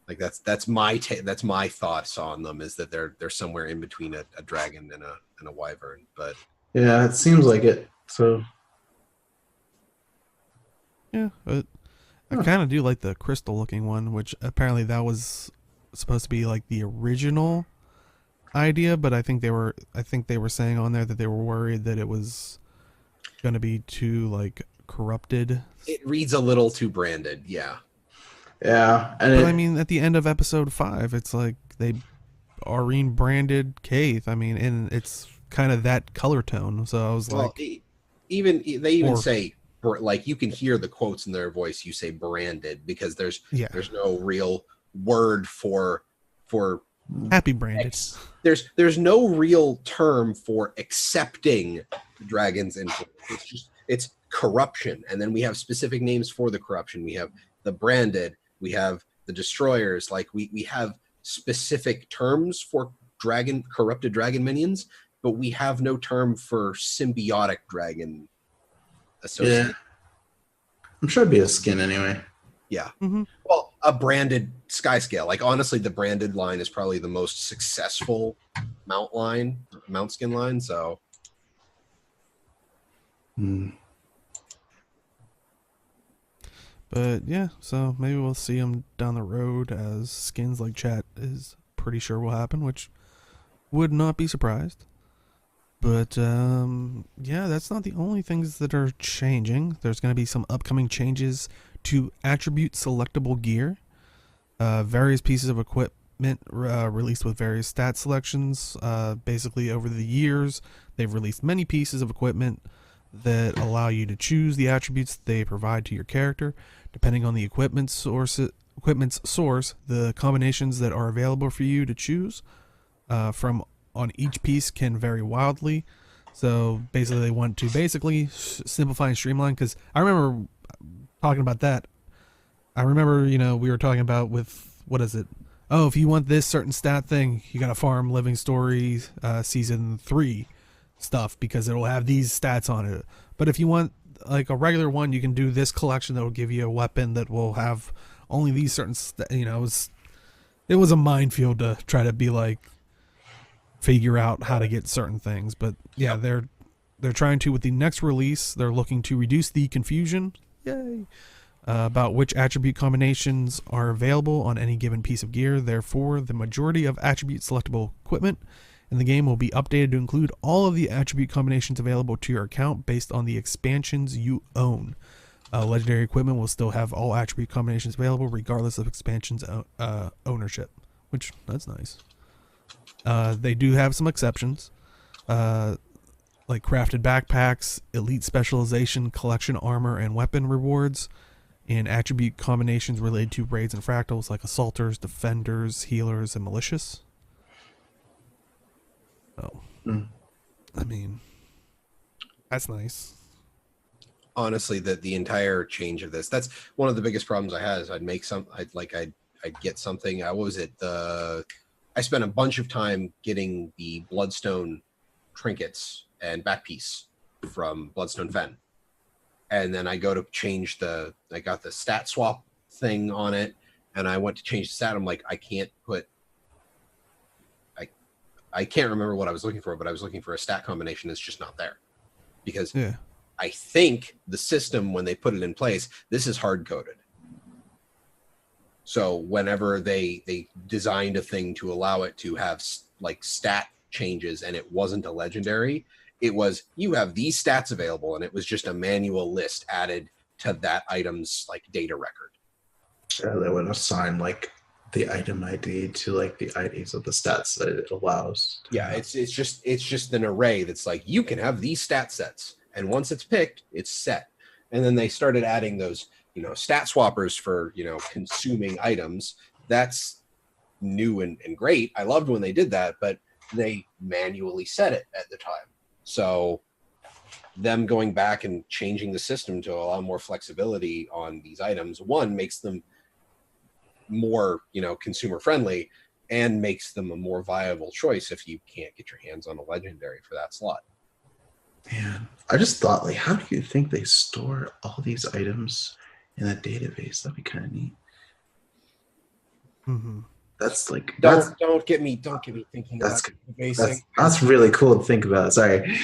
Like that's my that's my thoughts on them, is that they're somewhere in between a dragon and a wyvern. But yeah, it seems like it. So Yeah, but I kind of do like the crystal looking one, which apparently that was supposed to be like the original idea, but I think they were saying on there that they were worried that it was going to be too like corrupted. it reads a little too branded. Yeah. yeah, and But I mean, at the end of episode 5, it's like they Arene branded Kaith. I mean, and it's kind of that color tone. So I was like, They even say, like, you can hear the quotes in their voice. You say branded because there's no real word for happy branded. There's no real term for accepting the dragon's influence. It's corruption, and then we have specific names for the corruption. We have the branded. We have the destroyers. Like we have specific terms for corrupted dragon minions, but we have no term for symbiotic dragon associate. yeah, I'm sure it'd be a skin anyway. Yeah. Mm-hmm. Well, a branded Skyscale. Like, honestly, the branded line is probably the most successful mount skin line. So, But yeah, so maybe we'll see them down the road as skins, like chat is pretty sure will happen, which would not be surprised. But yeah, that's not the only things that are changing. There's going to be some upcoming changes to attribute selectable gear. Various pieces of equipment released with various stat selections. Basically, over the years, they've released many pieces of equipment that allow you to choose the attributes they provide to your character. Depending on the equipment's source, the combinations that are available for you to choose from on each piece can vary wildly. So basically, they want to simplify and streamline. Because I remember talking about that. I remember, we were talking about with, what is it? Oh, if you want this certain stat thing, you got to farm Living Story Season 3 stuff because it will have these stats on it. But if you want like a regular one, you can do this collection that will give you a weapon that will have only these certain it was a minefield to try to be like figure out how to get certain things. But yeah, they're trying to, with the next release, they're looking to reduce the confusion about which attribute combinations are available on any given piece of gear. Therefore, the majority of attribute selectable equipment in the game will be updated to include all of the attribute combinations available to your account based on the expansions you own. Legendary equipment will still have all attribute combinations available regardless of expansions ownership, which that's nice. They do have some exceptions, like crafted backpacks, elite specialization, collection armor, and weapon rewards, and attribute combinations related to raids and fractals like assaulters, defenders, healers, and malicious. Oh, I mean, that's nice. honestly, the entire change of that's one of the biggest problems I had. Is I'd get something. What was it? I spent a bunch of time getting the Bloodstone trinkets and back piece from Bloodstone Fen, and then I go to change I got the stat swap thing on it, and I went to change the stat. I'm like, I can't remember what I was looking for, but I was looking for a stat combination that's just not there. Because I think the system, when they put it in place, this is hard coded. So whenever they designed a thing to allow it to have like stat changes and it wasn't a legendary, It was, you have these stats available, and it was just a manual list added to that item's like data record. Yeah, they would assign like the item ID to like the IDs of the stats that it allows. Yeah, it's just an array that's like, you can have these stat sets, and once it's picked, it's set. And then they started adding those, stat swappers for, consuming items. That's new and great. I loved when they did that, but they manually set it at the time. So them going back and changing the system to allow more flexibility on these items, one, makes them more, consumer friendly, and makes them a more viable choice if you can't get your hands on a legendary for that slot. Man, I just thought, like, how do you think they store all these items in a database? That'd be kind of neat. Mm-hmm. That's like don't get me thinking that's, about databasing. That's really cool to think about. Sorry.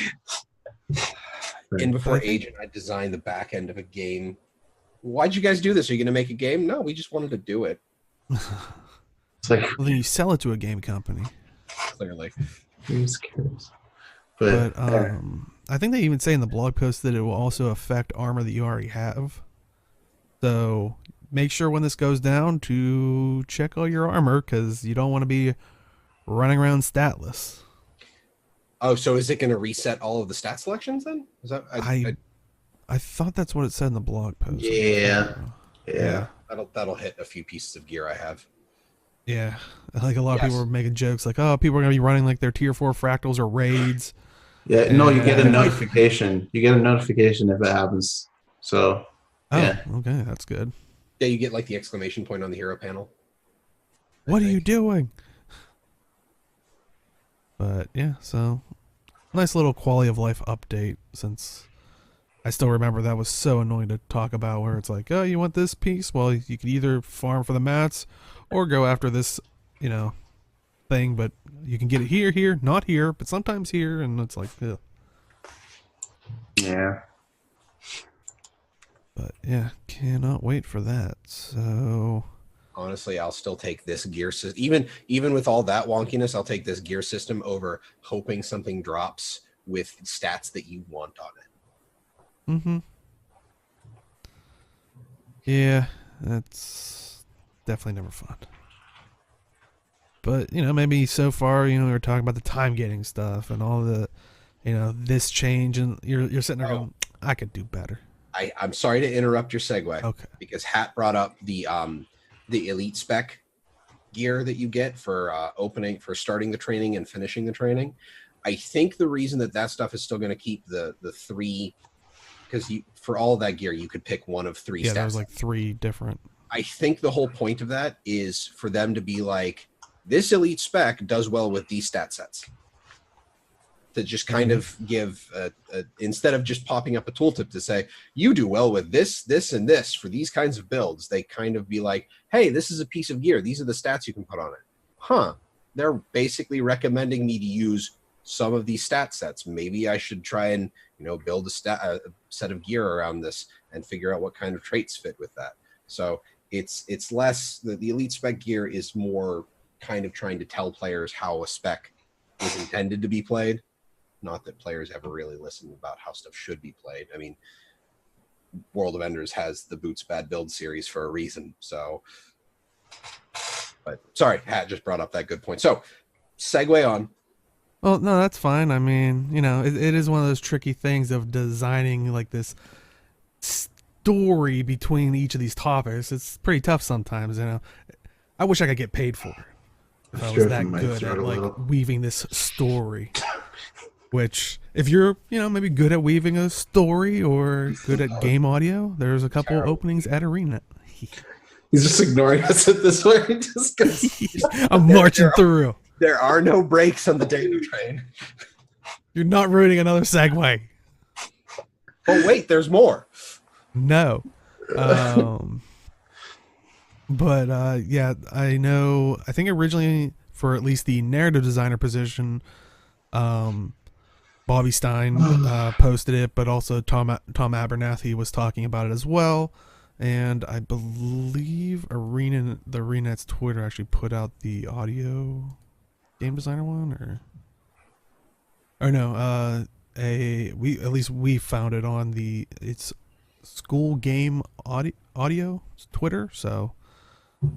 In before Agent, I designed the back end of a game. Why'd you guys do this? Are you going to make a game? No, we just wanted to do it. It's like, well, then you sell it to a game company. Clearly. Who's cares? But I think they even say in the blog post that it will also affect armor that you already have. So make sure when this goes down to check all your armor, because you don't want to be running around statless. Oh, so is it going to reset all of the stat selections then? Is that I thought that's what it said in the blog post. Yeah. That'll hit a few pieces of gear I have. Yeah, like a lot of people were making jokes like, "Oh, people are gonna be running like their tier 4 fractals or raids." Yeah, no, you get a notification. You get a notification if it happens. So, okay, that's good. Yeah, you get like the exclamation point on the hero panel. What are you doing? But yeah, so nice little quality of life update, since I still remember that was so annoying to talk about, where it's like, oh, you want this piece? Well, you could either farm for the mats or go after this, thing, but you can get it here, not here, but sometimes here, and it's like, ugh. Yeah. But yeah, cannot wait for that. So honestly, I'll still take this gear system. Even with all that wonkiness, I'll take this gear system over hoping something drops with stats that you want on it. Mm-hmm. Yeah, that's definitely never fun. But, maybe so far, we were talking about the time getting stuff and all the, this change, and you're sitting there going, I could do better. I'm sorry to interrupt your segue. Okay. Because Hat brought up the elite spec gear that you get for starting the training and finishing the training. I think the reason that stuff is still going to keep the 3, because for all of that gear you could pick one of 3 stats. Yeah, there was like 3 different. I think the whole point of that is for them to be like, this elite spec does well with these stat sets. To just kind of give, instead of just popping up a tooltip to say, you do well with this, this, and this for these kinds of builds, they kind of be like, hey, this is a piece of gear. These are the stats you can put on it. Huh. They're basically recommending me to use some of these stat sets. Maybe I should try and, build a set of gear around this and figure out what kind of traits fit with that. So it's less, the elite spec gear is more kind of trying to tell players how a spec is intended to be played. Not that players ever really listen about how stuff should be played. I mean, World of Enders has the Boots Bad Build series for a reason. So, but sorry, Hat just brought up that good point. So, segue on. Well, no, that's fine. I mean, it is one of those tricky things of designing like this story between each of these topics. It's pretty tough sometimes, I wish I could get paid for it if I was that good at like weaving this story. Which, if you're, maybe good at weaving a story or good at game audio, there's a couple openings at ArenaNet. He's just ignoring us at this point. I'm marching through. There are no breaks on the data train. You're not ruining another segue. Oh, wait, there's more. No. But, yeah, I think originally for at least the narrative designer position, Bobby Stein posted it, but also Tom Abernathy was talking about it as well. And I believe the ArenaNet's Twitter actually put out the audio game designer one, or no, we found it on it's School Game Audio Twitter. So,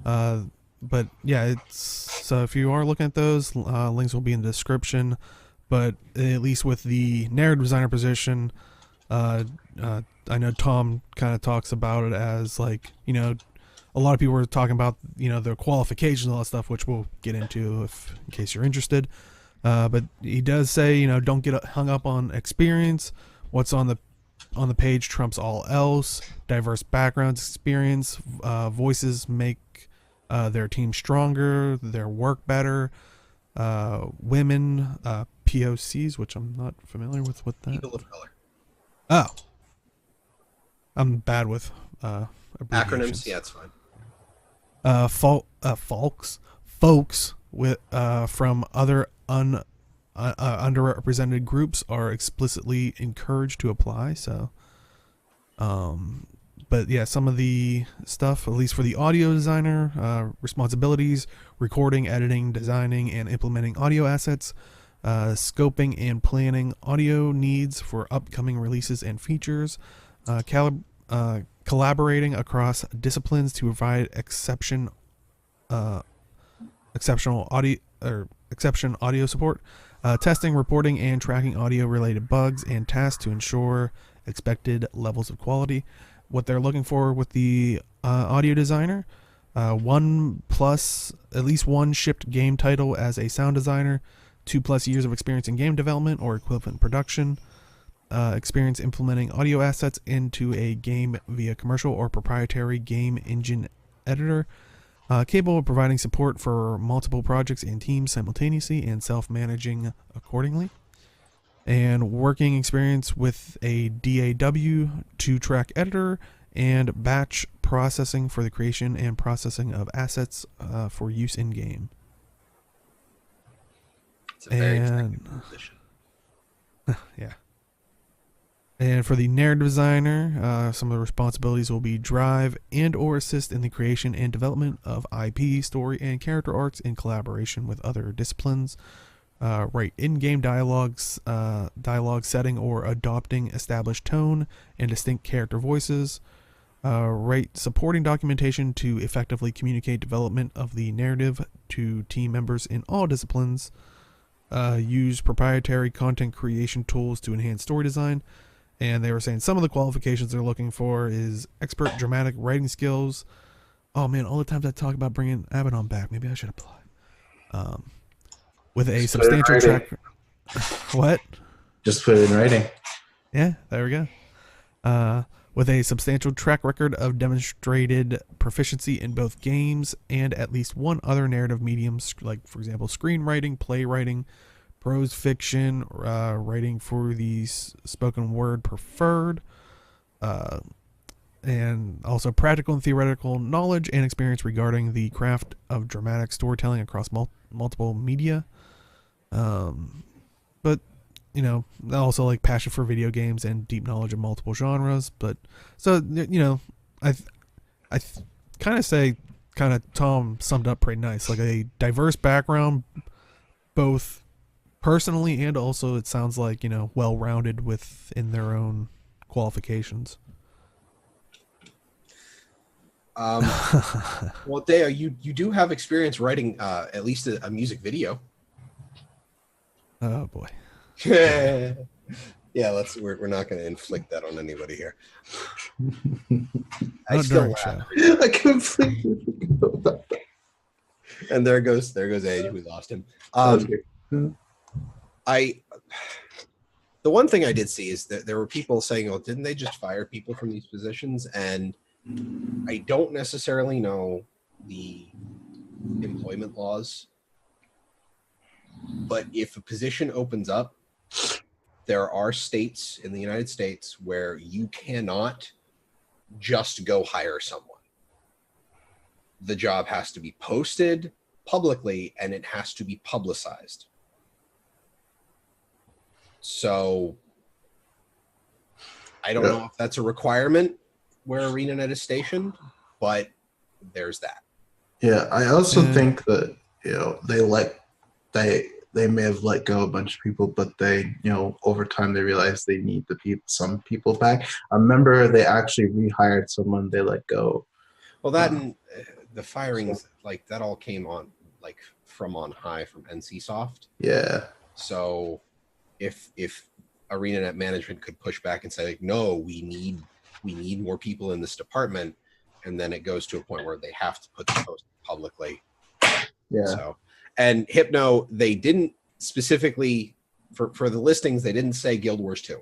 but yeah, so if you are looking at those, links will be in the description. But at least with the narrative designer position, I know Tom kind of talks about it as like, a lot of people were talking about, their qualifications and all that stuff, which we'll get into in case you're interested. But he does say, don't get hung up on experience. What's on the page trumps all else. Diverse backgrounds, experience, voices make their team stronger, their work better. Women, POCs, which I'm not familiar with what that. People of color. Oh, I'm bad with Acronyms. Yeah, it's fine. Folks with from other underrepresented groups are explicitly encouraged to apply. So, but yeah, some of the stuff, at least for the audio designer, responsibilities: recording, editing, designing, and implementing audio assets, scoping and planning audio needs for upcoming releases and features, collaborating across disciplines to provide exceptional audio support, testing, reporting, and tracking audio related bugs and tasks to ensure expected levels of quality. What they're looking for with the audio designer: at least one shipped game title as a sound designer, 2+ years of experience in game development or equivalent production, experience implementing audio assets into a game via commercial or proprietary game engine editor, capable of providing support for multiple projects and teams simultaneously and self-managing accordingly, and working experience with a DAW 2-track editor and batch processing for the creation and processing of assets for use in game. It's a very technical position. Yeah. And for the narrative designer, some of the responsibilities will be drive and or assist in the creation and development of IP, story, and character arcs in collaboration with other disciplines. Write in-game dialogues, dialogue setting or adopting established tone and distinct character voices. Write supporting documentation to effectively communicate development of the narrative to team members in all disciplines. Use proprietary content creation tools to enhance story design. And they were saying some of the qualifications they're looking for is expert dramatic writing skills. Oh man, all the times I talk about bringing Abaddon back, maybe I should apply. With a substantial track. What? Just put it in writing. Yeah, there we go. With a substantial track record of demonstrated proficiency in both games and at least one other narrative medium, like for example, screenwriting, playwriting, prose fiction, writing for the spoken word preferred, and also practical and theoretical knowledge and experience regarding the craft of dramatic storytelling across multiple media. But also like passion for video games and deep knowledge of multiple genres. But so I kind of say Tom summed up pretty nice, like a diverse background, both personally and also it sounds like well-rounded within their own qualifications. Well, Deo, you do have experience writing at least a music video. Oh boy. Yeah, we're not going to inflict that on anybody here. I still laugh. I completely forgot about that. And there goes Age. We lost him. The one thing I did see is that there were people saying, "Oh, didn't they just fire people from these positions?" And I don't necessarily know the employment laws, but if a position opens up, there are states in the United States where you cannot just go hire someone. The job has to be posted publicly and it has to be publicized. So I don't know if that's a requirement where ArenaNet is stationed, but there's that. Yeah, I also think that they may have let go a bunch of people, but they, over time they realized they need some people back. I remember they actually rehired someone they let go. Well, that and the firings, like that all came on like from on high from NCSoft. Yeah. So if ArenaNet management could push back and say, like, no, we need more people in this department, and then it goes to a point where they have to put the post publicly. Yeah. So, and Hypno, they didn't specifically for the listings, they didn't say Guild Wars 2.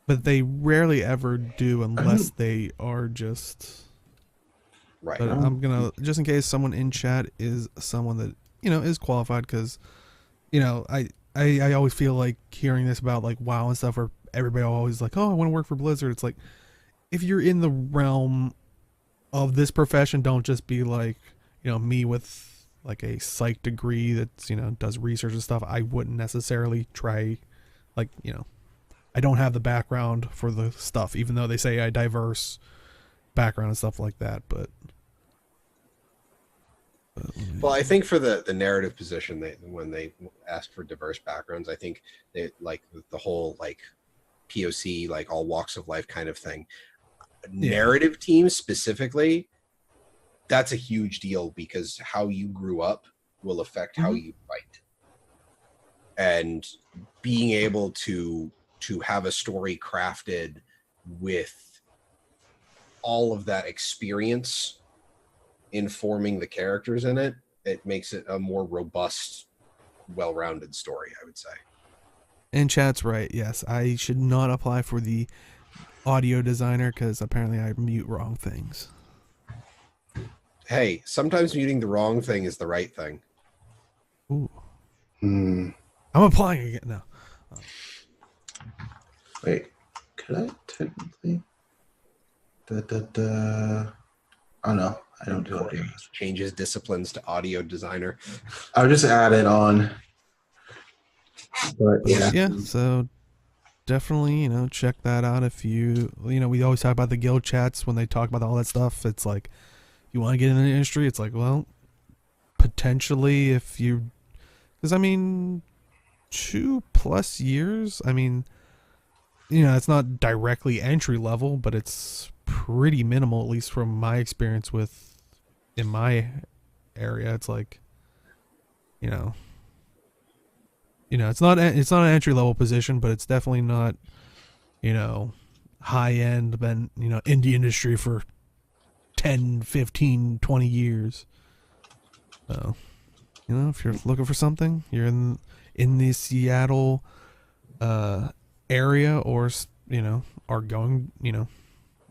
But they rarely ever do unless they are just right. But I'm gonna, just in case someone in chat is someone that is qualified, because I always feel like hearing this about like WoW and stuff, where everybody always like, oh, I want to work for Blizzard. It's like, if you're in the realm of this profession, don't just be like me with like a psych degree that's does research and stuff. I wouldn't necessarily try, like I don't have the background for the stuff, even though they say I diverse background and stuff like that. But well, I think for the narrative position, when they ask for diverse backgrounds, I think they like the whole like POC, like all walks of life kind of thing. Yeah. Narrative teams specifically, that's a huge deal, because how you grew up will affect how you write. And being able to have a story crafted with all of that experience informing the characters in it, it makes it a more robust, well-rounded story, I would say. And chat's right. Yes, I should not apply for the audio designer, because apparently I mute wrong things. Hey, sometimes muting the wrong thing is the right thing. Ooh. Hmm. I'm applying again now. Wait, could I technically? Oh no, I don't do audio. Changes disciplines to audio designer. I'll just add it on. But yeah. So definitely, check that out. If we always talk about the guild chats when they talk about all that stuff. It's like, you want to get in the industry, it's like, well, potentially, if you, because 2+ years, it's not directly entry level, but it's pretty minimal, at least from my experience in my area. It's like, it's not an entry level position, but it's definitely not, high end, been, in the industry for 10, 15, 20 years. So, if you're looking for something, you're in the Seattle area, or are going,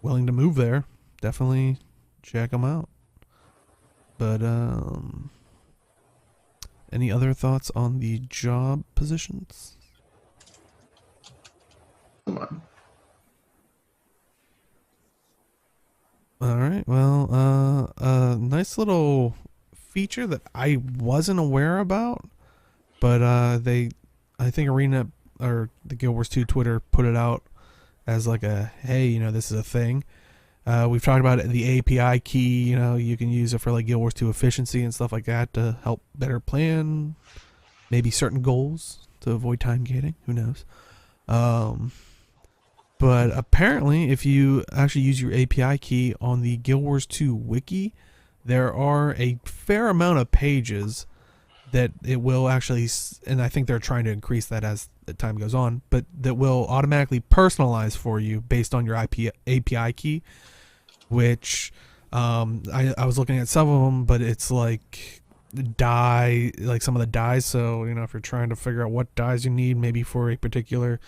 willing to move there, definitely check them out. But any other thoughts on the job positions? Come on. All right. Well, a nice little feature that I wasn't aware about, but I think Arena or the Guild Wars 2 Twitter put it out as like a, hey, this is a thing. We've talked about it, the API key. You can use it for like Guild Wars 2 efficiency and stuff like that to help better plan maybe certain goals to avoid time gating. Who knows? But apparently, if you actually use your API key on the Guild Wars 2 Wiki, there are a fair amount of pages that it will actually, and I think they're trying to increase that as the time goes on, but that will automatically personalize for you based on your API key, which I was looking at some of them, but it's like like some of the dyes. So, if you're trying to figure out what dyes you need, maybe for a particular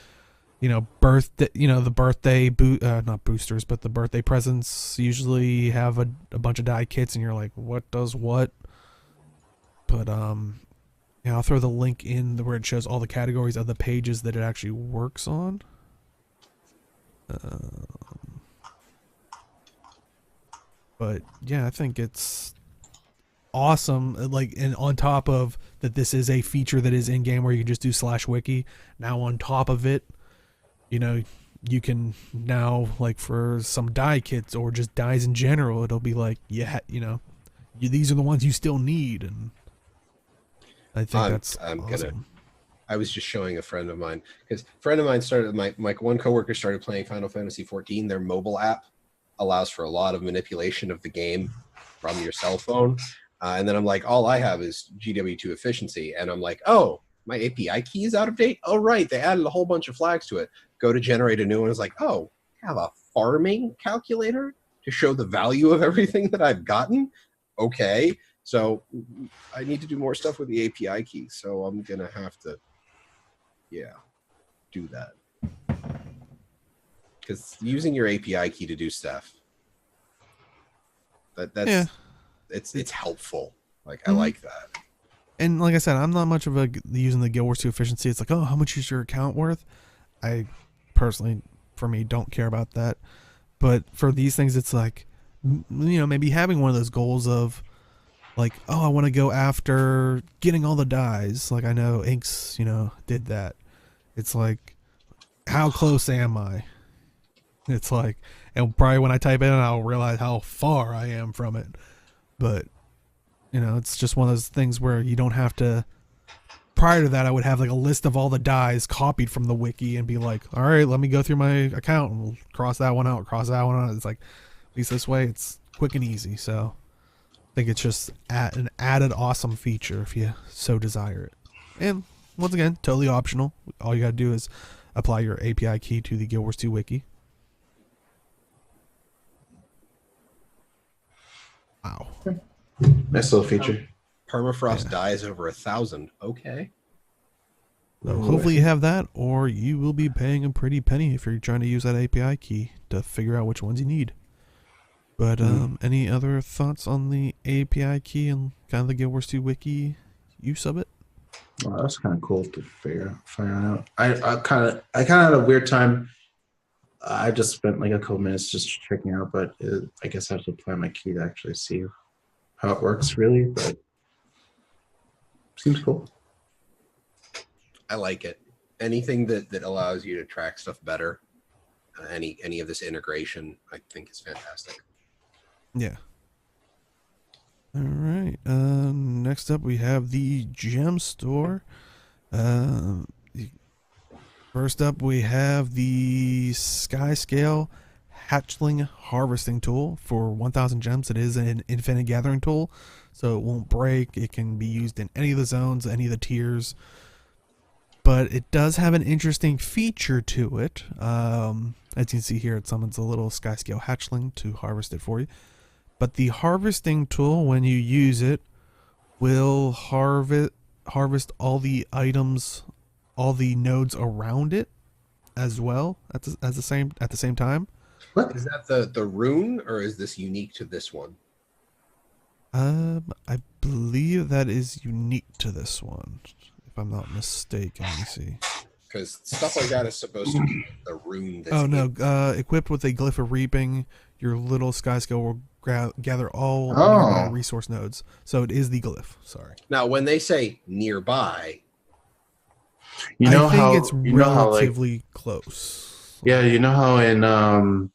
birthday, the birthday not boosters, but the birthday presents usually have a bunch of dye kits, and you're like, what does what? But I'll throw the link in where it shows all the categories of the pages that it actually works on. But yeah, I think it's awesome. Like, and on top of that, this is a feature that is in game where you can just do /wiki. Now on top of it, you can now, like, for some dye kits or just dyes in general, it'll be like, these are the ones you still need. And I think that's I'm awesome. gonna. I was just showing a friend of mine because a friend of mine started my one coworker started playing Final Fantasy 14. Their mobile app allows for a lot of manipulation of the game from your cell phone. And then I'm like, all I have is GW2 efficiency. And I'm like, oh, my API key is out of date. Oh, right. They added a whole bunch of flags to it. Go to generate a new one. It's like, oh, I have a farming calculator to show the value of everything that I've gotten. Okay. So I need to do more stuff with the API key. So I'm going to have to, do that. Because using your API key to do stuff, that's it's helpful. Like I like that. And like I said, I'm not much of a using the Guild Wars 2 efficiency. It's like, oh, how much is your account worth? I personally, for me, don't care about that. But for these things, it's like, maybe having one of those goals of like, oh, I want to go after getting all the dies. Like I know Inks, did that. It's like, how close am I? It's like, and probably when I type in, I'll realize how far I am from it. But, it's just one of those things where you don't have to. Prior to that, I would have like a list of all the dies copied from the wiki and be like, all right, let me go through my account and we'll cross that one out, cross that one out. It's like, at least this way, it's quick and easy. So I think it's just an added awesome feature if you so desire it. And once again, totally optional. All you got to do is apply your API key to the Guild Wars 2 wiki. Wow. Nice little feature. Permafrost dies over 1,000. Okay. So hopefully you have that, or you will be paying a pretty penny if you're trying to use that API key to figure out which ones you need. But any other thoughts on the API key and kind of the Guild Wars 2 wiki use of it? Well, that's kind of cool to figure out. I kind of had a weird time. I just spent like a couple minutes just checking out, but I guess I have to apply my key to actually see how it works really, but seems cool. I like it. Anything that allows you to track stuff better, any of this integration, I think is fantastic. Yeah. All right. Next up, we have the gem store. First up, we have the Skyscale hatchling harvesting tool for 1,000 gems. It is an infinite gathering tool, so it won't break. It can be used in any of the zones, any of the tiers. But it does have an interesting feature to it. As you can see here, it summons a little Skyscale hatchling to harvest it for you. But the harvesting tool, when you use it, will harvest all the items, all the nodes around it, as well at the same time. What is that? The rune, or is this unique to this one? I believe that is unique to this one, if I'm not mistaken. Let me see. Because stuff like that is supposed to be the rune. That's equipped with a glyph of reaping, your little Skyscale will gather all nearby resource nodes. So it is the glyph. Sorry. Now, when they say nearby, I think it's relatively close. Yeah, you know how in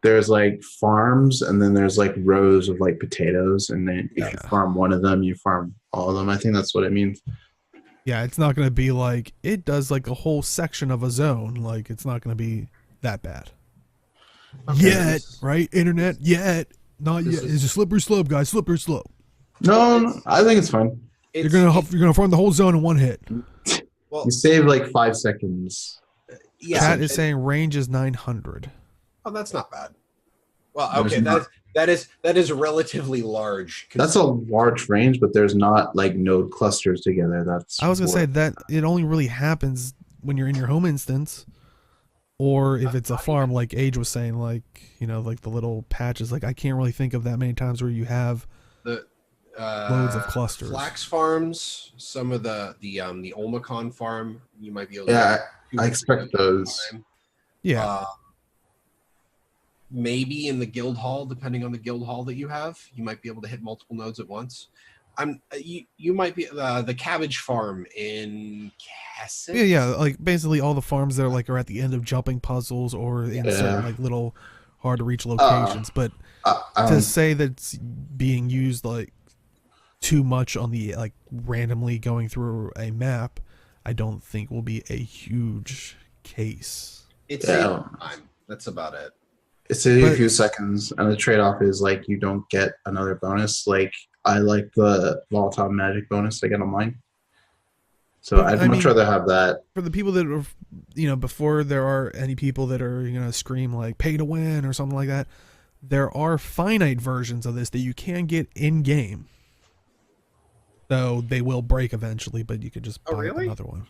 there's like farms and then there's like rows of like potatoes, and then if you farm one of them, you farm all of them. I think that's what it means. Yeah, it's not going to be like it does like a whole section of a zone. Like it's not going to be that bad. Okay, yet, right? Internet, yet. Not yet. It's a slippery slope, guys. Slippery slope. No, I think it's fine. You're gonna farm the whole zone in one hit. Well, you save like 5 seconds. Yeah. Chat is saying range is 900. Oh, that's not bad. Well, okay, that is relatively large. That's a large range, but there's not like node clusters together. I was gonna say that it only really happens when you're in your home instance, or if it's a farm, like Age was saying, like like the little patches. Like I can't really think of that many times where you have the loads of clusters. Flax farms, some of the Omicron farm, you might be able to. Yeah, I expect those. Yeah. Maybe in the guild hall, depending on the guild hall that you have, you might be able to hit multiple nodes at once. You might be the cabbage farm in Cassis. Yeah, like basically all the farms that are at the end of jumping puzzles or in certain like little hard to reach locations. But to say that it's being used like too much on the like randomly going through a map, I don't think will be a huge case. It's Yeah. time. That's about it. It's a But- few seconds, and the trade-off is like you don't get another bonus. Like I like the volatile magic bonus I get on mine, so But, I'd I much mean- rather have that. For the people that are, you know, before there are any people that are, you know, scream like pay to win or something like that, there are finite versions of this that you can get in game. Though they will break eventually, but you could just Oh, buy really? another one.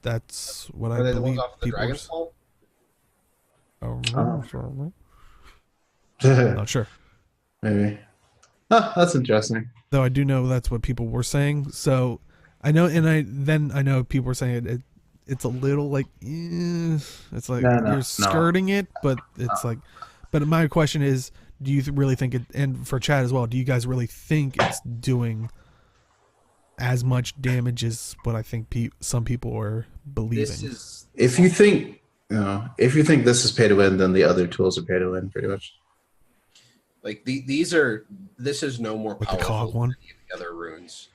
That's what Are I they the ones believe off the people. Dragon's Fall? Not sure. Maybe. Ah, that's interesting. Though I do know that's what people were saying. So I know, and I know people were saying it's a little like it's like No, you're skirting it, but it's like. But my question is, do you really think it? And for Chad as well, do you guys really think it's doing as much damage as what I think some people are believing? This is If you think, if you think this is pay to win, then the other tools are pay to win, pretty much. like this is no more Like the powerful cog than one? any of the other runes.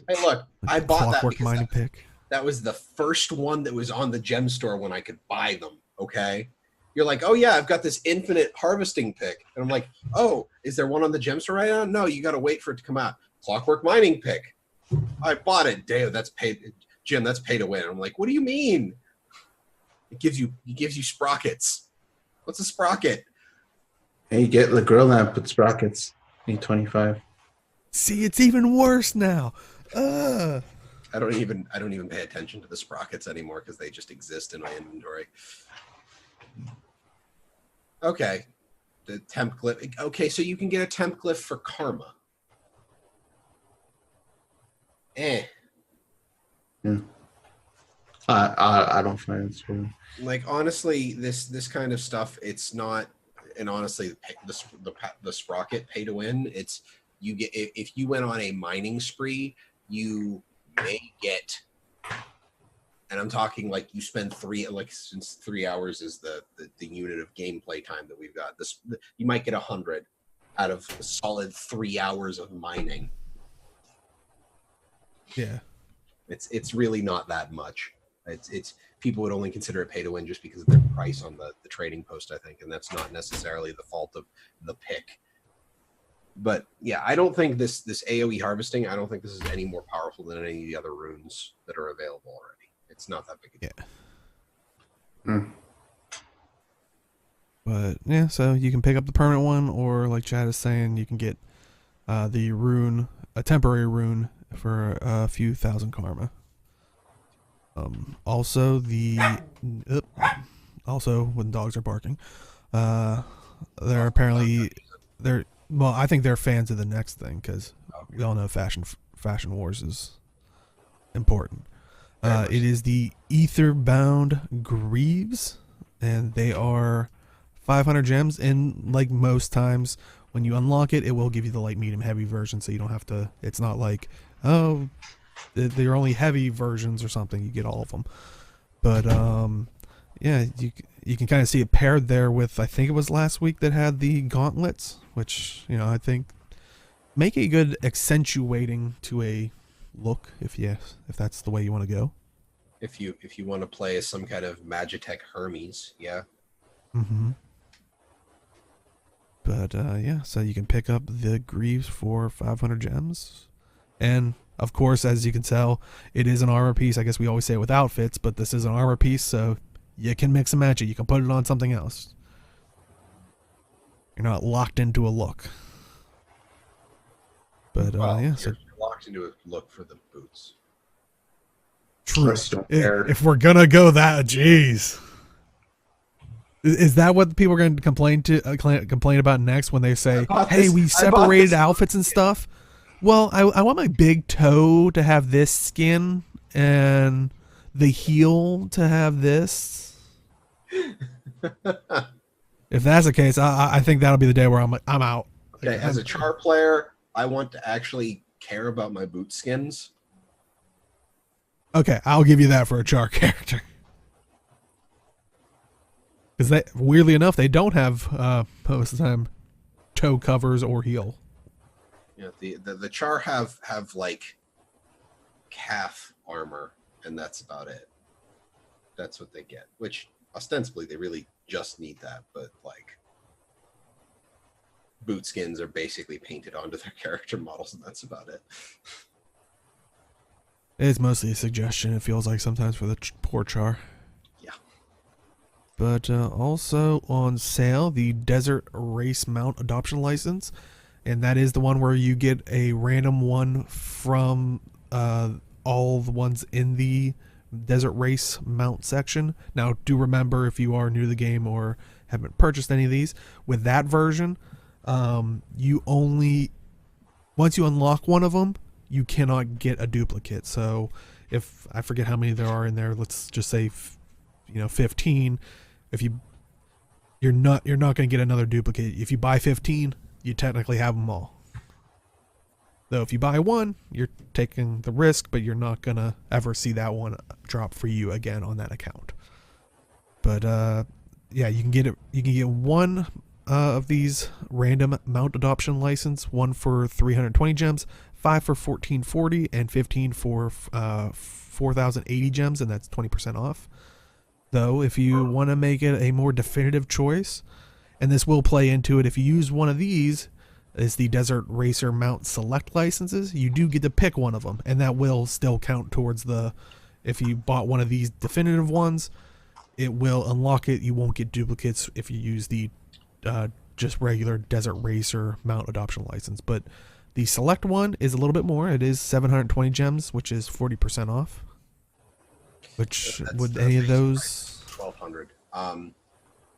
Hey, look, Like I the bought that clockwork because mining pick. that was the first one that was on the gem store when I could buy them. Okay. You're like, oh yeah, I've got this infinite harvesting pick. And I'm like, oh, is there one on the gem store right now? No, you got to wait for it to come out. Clockwork mining pick. I bought it. Damn, that's paid. Jim, that's pay to win. I'm like, what do you mean? It gives you sprockets. What's a sprocket? And you get the grill lamp with sprockets. Need 25. See, it's even worse now. I don't even pay attention to the sprockets anymore because they just exist in my inventory. Okay. The temp glyph. Okay, so you can get a temp glyph for karma. Yeah. I don't find it cool. Like honestly, this kind of stuff, it's not. And honestly, the sprocket pay to win. It's you get if you went on a mining spree, you may get. And I'm talking like you spend since 3 hours is the unit of gameplay time that we've got. You might get 100 out of a solid 3 hours of mining. Yeah. It's really not that much. It's people would only consider it pay to win just because of their price on the trading post, I think, and that's not necessarily the fault of the pick. But yeah, I don't think this AoE harvesting, I don't think this is any more powerful than any of the other runes that are available already. It's not that big a deal. Yeah. But yeah, so you can pick up the permanent one, or like Chad is saying, you can get the rune, a temporary rune for a few thousand karma. Also when dogs are barking, they're apparently well, I think they're fans of the next thing because we all know fashion wars is important. It is the Ether-bound Greaves, and they are 500 gems. And like most times, when you unlock it, it will give you the light, medium, heavy version, so you don't have to. It's not like they're only heavy versions or something. You get all of them, but yeah, you can kind of see it paired there with, I think it was last week that had the gauntlets, which I think make a good accentuating to a look if that's the way you want to go. If you want to play as some kind of Magitech Hermes, yeah. Mm-hmm. But yeah, so you can pick up the Greaves for 500 gems, and of course, as you can tell, it is an armor piece. I guess we always say it with outfits, but this is an armor piece, so you can mix and match it. You can put it on something else. You're not locked into a look. But yeah, so you're locked into a look for the boots. true. Plus, don't care. If we're gonna go that, jeez, is that what people are going to complain about next when they say, "Hey, we separated outfits and stuff"? Well, I want my big toe to have this skin and the heel to have this. If that's the case, I think that'll be the day where I'm like, I'm out. Okay, as a char player, I want to actually care about my boot skins. Okay, I'll give you that for a char character. Because weirdly enough, they don't have most of the time toe covers or heel. Yeah, the Char have like calf armor, and that's about it. That's what they get, which ostensibly they really just need that, but like boot skins are basically painted onto their character models, and that's about it. It's mostly a suggestion, it feels like sometimes, for the poor Char. Yeah. But also on sale, the Desert Race Mount Adoption License. And that is the one where you get a random one from all the ones in the Desert Race Mount section. Now, do remember, if you are new to the game or haven't purchased any of these, with that version, you only, once you unlock one of them, you cannot get a duplicate. So if, I forget how many there are in there, let's just say 15. If you're not going to get another duplicate. If you buy 15, you technically have them all. Though if you buy one, you're taking the risk, but you're not going to ever see that one drop for you again on that account. But yeah, you can get it. You can get one of these random mount adoption license, one for 320 gems, 5 for 1440, and 15 for 4080 gems, and that's 20% off. Though if you want to make it a more definitive choice, and this will play into it, if you use one of these as the Desert Racer Mount Select licenses, you do get to pick one of them, and that will still count towards the, if you bought one of these definitive ones, it will unlock it. You won't get duplicates if you use the just regular Desert Racer Mount Adoption license. But the Select one is a little bit more. It is 720 gems, which is 40% off. Which, would any of those... 1,200.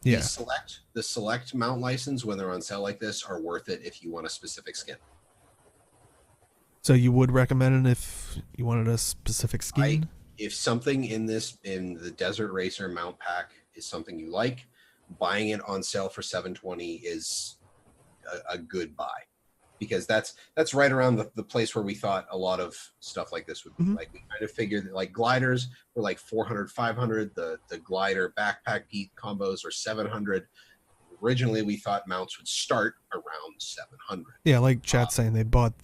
Yeah. The select mount license, when they're on sale like this, are worth it if you want a specific skin. So you would recommend it if you wanted a specific skin? If something in the Desert Racer mount pack is something you like, buying it on sale for 720 is a good buy, because that's right around the place where we thought a lot of stuff like this would be. Like, we kind of figured that like gliders were like 400, 500. The glider backpack geek combos are 700. Originally, we thought mounts would start around 700. Yeah, like chat's saying, they bought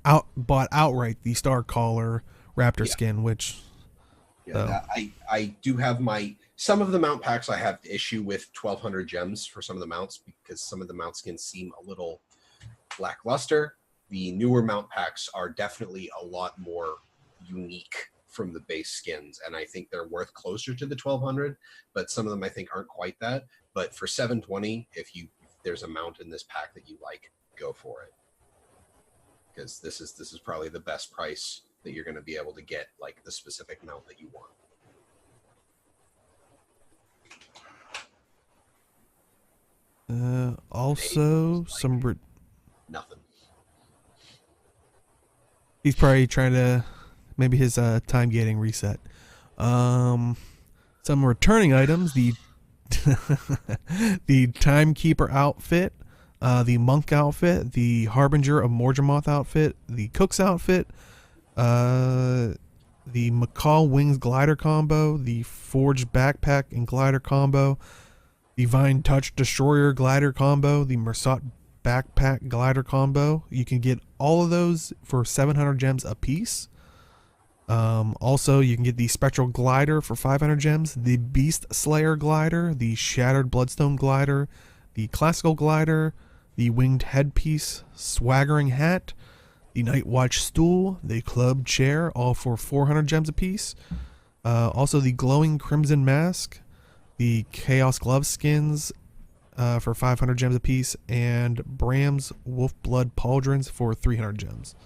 outright the Star Caller Raptor skin, which I do have some of the mount packs. I have issue with 1,200 gems for some of the mounts, because some of the mount skins seem a little lackluster. The newer mount packs are definitely a lot more unique from the base skins, and I think they're worth closer to the 1,200, but some of them I think aren't quite that. But for 720, if there's a mount in this pack that you like, go for it, because this is probably the best price that you're going to be able to get like the specific mount that you want. Also some nothing. He's probably trying to, maybe his time gating reset. Some returning items: the the Timekeeper outfit, the Monk outfit, the Harbinger of Morgemoth outfit, the Cook's outfit, the Macaw Wings glider combo, the Forged backpack and glider combo, the Vine Touch Destroyer glider combo, the Mersat backpack glider combo. You can get all of those for 700 gems a piece. Also, you can get the Spectral glider for 500 gems, the Beast Slayer glider, the Shattered Bloodstone glider, the Classical glider, the Winged headpiece, Swaggering hat, the Night Watch stool, the Club chair, all for 400 gems a piece. Also, the Glowing Crimson mask, the Chaos glove skins for 500 gems a piece, and Bram's Wolfblood pauldrons for 300 gems.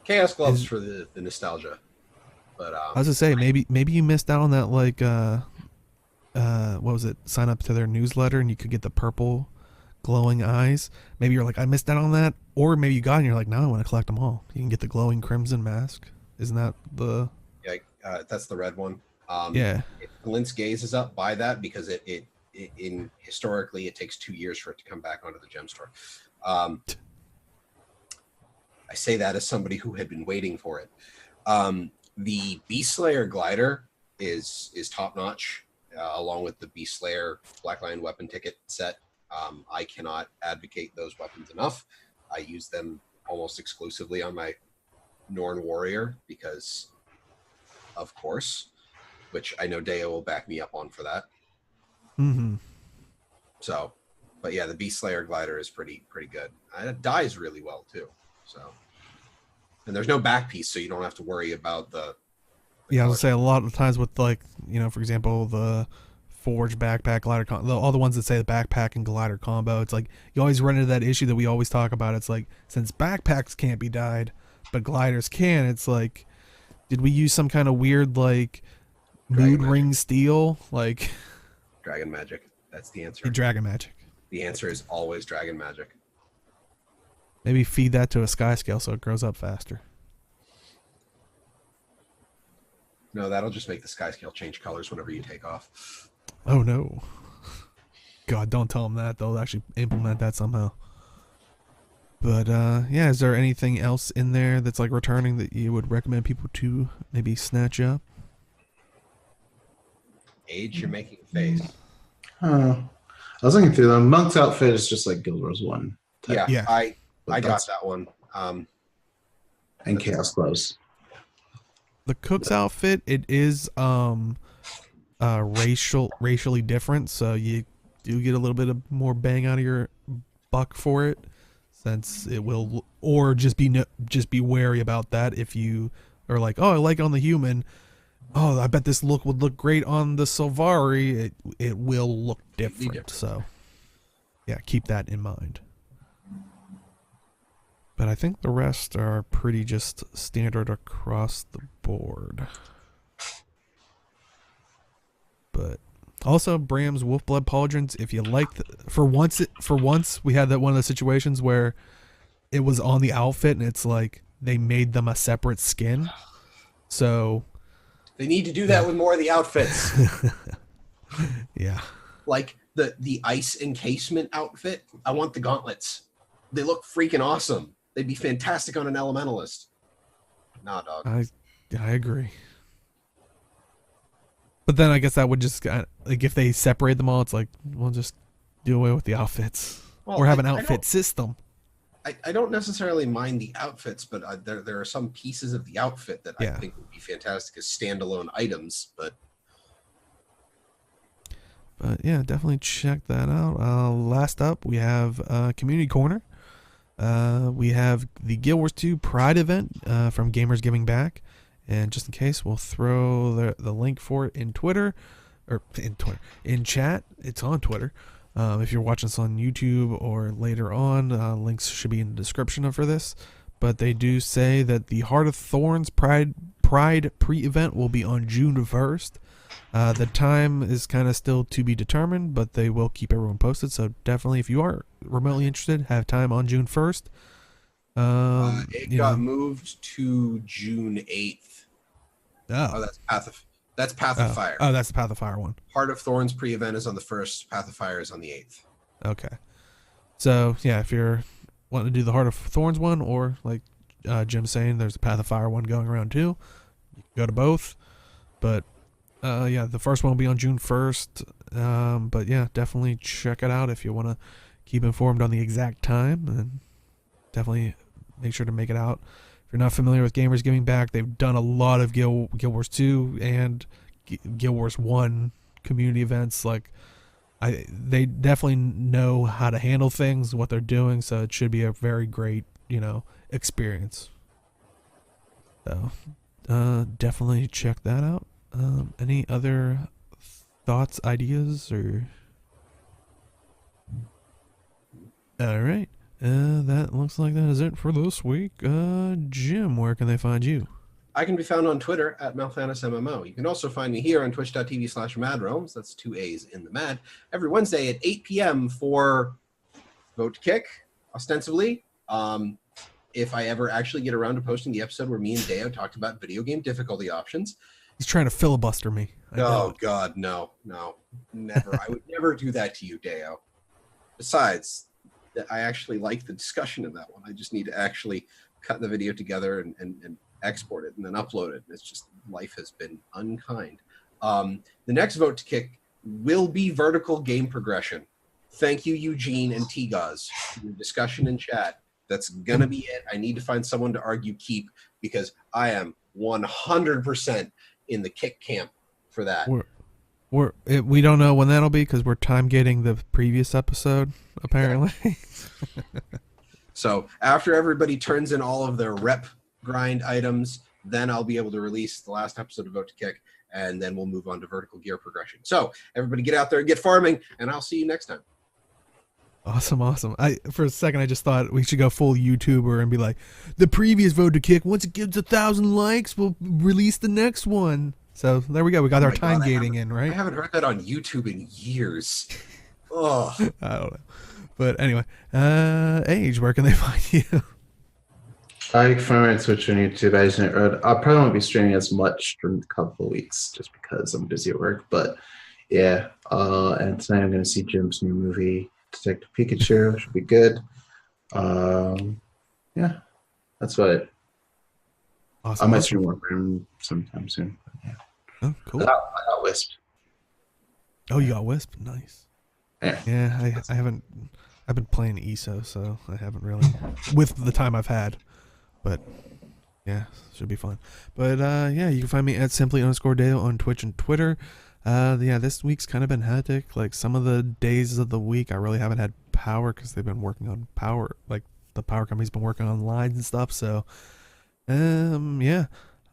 Chaos gloves for the nostalgia, but I was gonna say, maybe you missed out on that, like what was it? Sign up to their newsletter and you could get the purple glowing eyes. Maybe you're like, I missed out on that, or maybe you got it and you're like, now I want to collect them all. You can get the Glowing Crimson mask. Isn't that the? Yeah, that's the red one. Yeah. If Glint's Gaze is up, buy that, because it historically it takes 2 years for it to come back onto the gem store. I say that as somebody who had been waiting for it. The Beast Slayer glider is top notch, along with the Beast Slayer Black Lion weapon ticket set. I cannot advocate those weapons enough. I use them almost exclusively on my Norn warrior because, of course, which I know Deo will back me up on for that. Mm-hmm. So, but yeah, the Beast Slayer glider is pretty good. And it dies really well too. So, and there's no back piece, so you don't have to worry about the Yeah, I was color. gonna say a lot of times with, like, you know, for example, the Forge backpack glider all the ones that say the backpack and glider combo, it's like you always run into that issue that we always talk about. It's like, since backpacks can't be dyed, but gliders can, it's like, did we use some kind of weird, like, Dragon mood magic. ring steel, like Dragon magic. That's the answer. dragon magic? The answer is always dragon magic. Maybe feed that to a Skyscale so it grows up faster. No, that'll just make the Skyscale change colors whenever you take off. Oh no. God, don't tell them that. They'll actually implement that somehow. But yeah, is there anything else in there that's like returning that you would recommend people to maybe snatch up? Age, you're making a face. I was looking through them. Monk's outfit is just like Guild Wars 1. type, Yeah, Yeah. I got that's- that one. And Chaos Clothes. The cook's outfit, it is racially different, so you do get a little bit of more bang out of your buck for it, since it will, or just be wary about that if you are like, oh, I like it on the human. Oh, I bet this look would look great on the Sylvari. It will look different. So yeah, keep that in mind. But I think the rest are pretty just standard across the board. But also Bram's Wolfblood Pauldrons, if you like, for once we had that one of the situations where it was on the outfit and it's like they made them a separate skin. So They need to do that with more of the outfits. yeah. Like the ice encasement outfit. I want the gauntlets. They look freaking awesome. They'd be fantastic on an elementalist. Nah, dog. I agree. But then I guess that would just like, if they separate them all, it's like, we'll just do away with the outfits, Well, or have an I outfit system. I don't necessarily mind the outfits, but there are some pieces of the outfit that Yeah. I think would be fantastic as standalone items. But yeah, definitely check that out. Last up, we have Community Corner. We have the Guild Wars 2 Pride event from Gamers Giving Back. And just in case, we'll throw the link for it in chat. It's on Twitter. If you're watching this on YouTube or later on, links should be in the description for this. But they do say that the Heart of Thorns Pride pre-event will be on June 1st. The time is kind of still to be determined, but they will keep everyone posted. So definitely, if you are remotely interested, have time on June 1st. it got moved to June 8th. Oh, that's Path of Fire. Oh, that's the Path of Fire one. Heart of Thorns pre-event is on the 1st. Path of Fire is on the 8th. Okay. So yeah, if you're wanting to do the Heart of Thorns one, or like Jim's saying, there's a Path of Fire one going around too. You can go to both. But yeah, the first one will be on June 1st. But yeah, definitely check it out if you want to keep informed on the exact time, and definitely make sure to make it out. If you're not familiar with Gamers Giving Back, they've done a lot of Guild Wars 2 and Guild Wars 1 community events. Like, they definitely know how to handle things, what they're doing, so it should be a very great, experience. So, definitely check that out. Any other thoughts, ideas, or? All right. That looks like that is it for this week. Jim, where can they find you? I can be found on Twitter at MalthanusMMO. You can also find me here on twitch.tv/MAADRoams. That's 2 A's in the MAAD. Every Wednesday at 8 p.m. for Vote to Kick, ostensibly. If I ever actually get around to posting the episode where me and Deo talked about video game difficulty options. He's trying to filibuster me. Oh, God, no. Never. I would never do that to you, Deo. Besides, I actually like the discussion in that one. I just need to actually cut the video together and export it and then upload it. It's just, life has been unkind. The next Vote to Kick will be vertical game progression. Thank you, Eugene and T-Gauze, for your discussion in chat. That's gonna be it. I need to find someone to argue keep because I am 100% in the kick camp for that. We don't know when that'll be because we're time gating the previous episode apparently. So after everybody turns in all of their rep grind items, then I'll be able to release the last episode of Vote to Kick, and then we'll move on to vertical gear progression. So everybody get out there and get farming, and I'll see you next time. Awesome. For a second, I just thought we should go full YouTuber and be like, the previous Vote to Kick, once it gets 1,000 likes, we'll release the next one. So there we go. We got our time gating in, right? I haven't heard that on YouTube in years. Oh, I don't know. But anyway, Age, where can they find you? I can find me on Twitch and YouTube. I probably won't be streaming as much during a couple of weeks just because I'm busy at work. But yeah, and tonight I'm going to see Jim's new movie, Detective Pikachu, which will be good. Yeah, that's about it. Awesome. I might stream more for him sometime soon. Yeah. Oh, cool. I got Wisp. Oh, you got Wisp? Nice. Yeah. I haven't. I've been playing ESO, so I haven't really with the time I've had. But yeah, should be fun. But yeah, you can find me at simply_Dale on Twitch and Twitter. Yeah, this week's kind of been hectic. Like some of the days of the week, I really haven't had power because they've been working on power. Like the power company's been working on lines and stuff. So yeah,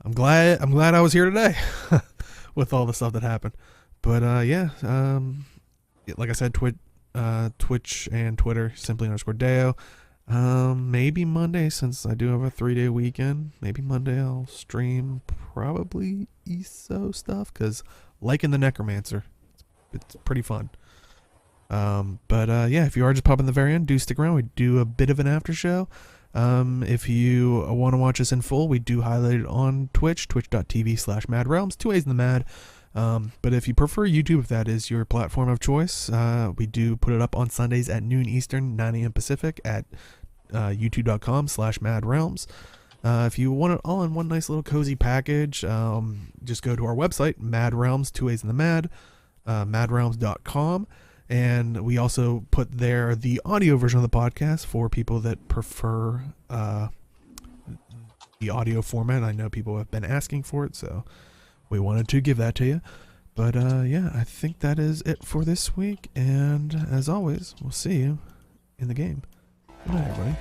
I'm glad I was here today with all the stuff that happened. But yeah, like I said, Twitch and Twitter, simply_Dale. Maybe Monday, since I do have a 3-day weekend, maybe Monday I'll stream probably ESO stuff, because liking the Necromancer, it's pretty fun. But yeah, if you are just popping the very end, do stick around. We do a bit of an after show. If you want to watch us in full, we do highlight it on Twitch, twitch.tv/MAAD, 2 A's in the MAAD. But if you prefer YouTube, if that is your platform of choice, we do put it up on Sundays at noon Eastern, 9 a.m. Pacific at youtube.com/MAADrealms. If you want it all in one nice little cozy package, just go to our website, MAAD Realms, 2 A's in the MAAD, MAADrealms.com. And we also put there the audio version of the podcast for people that prefer the audio format. I know people have been asking for it, so we wanted to give that to you. But yeah, I think that is it for this week. And as always, we'll see you in the game. Good night, everybody.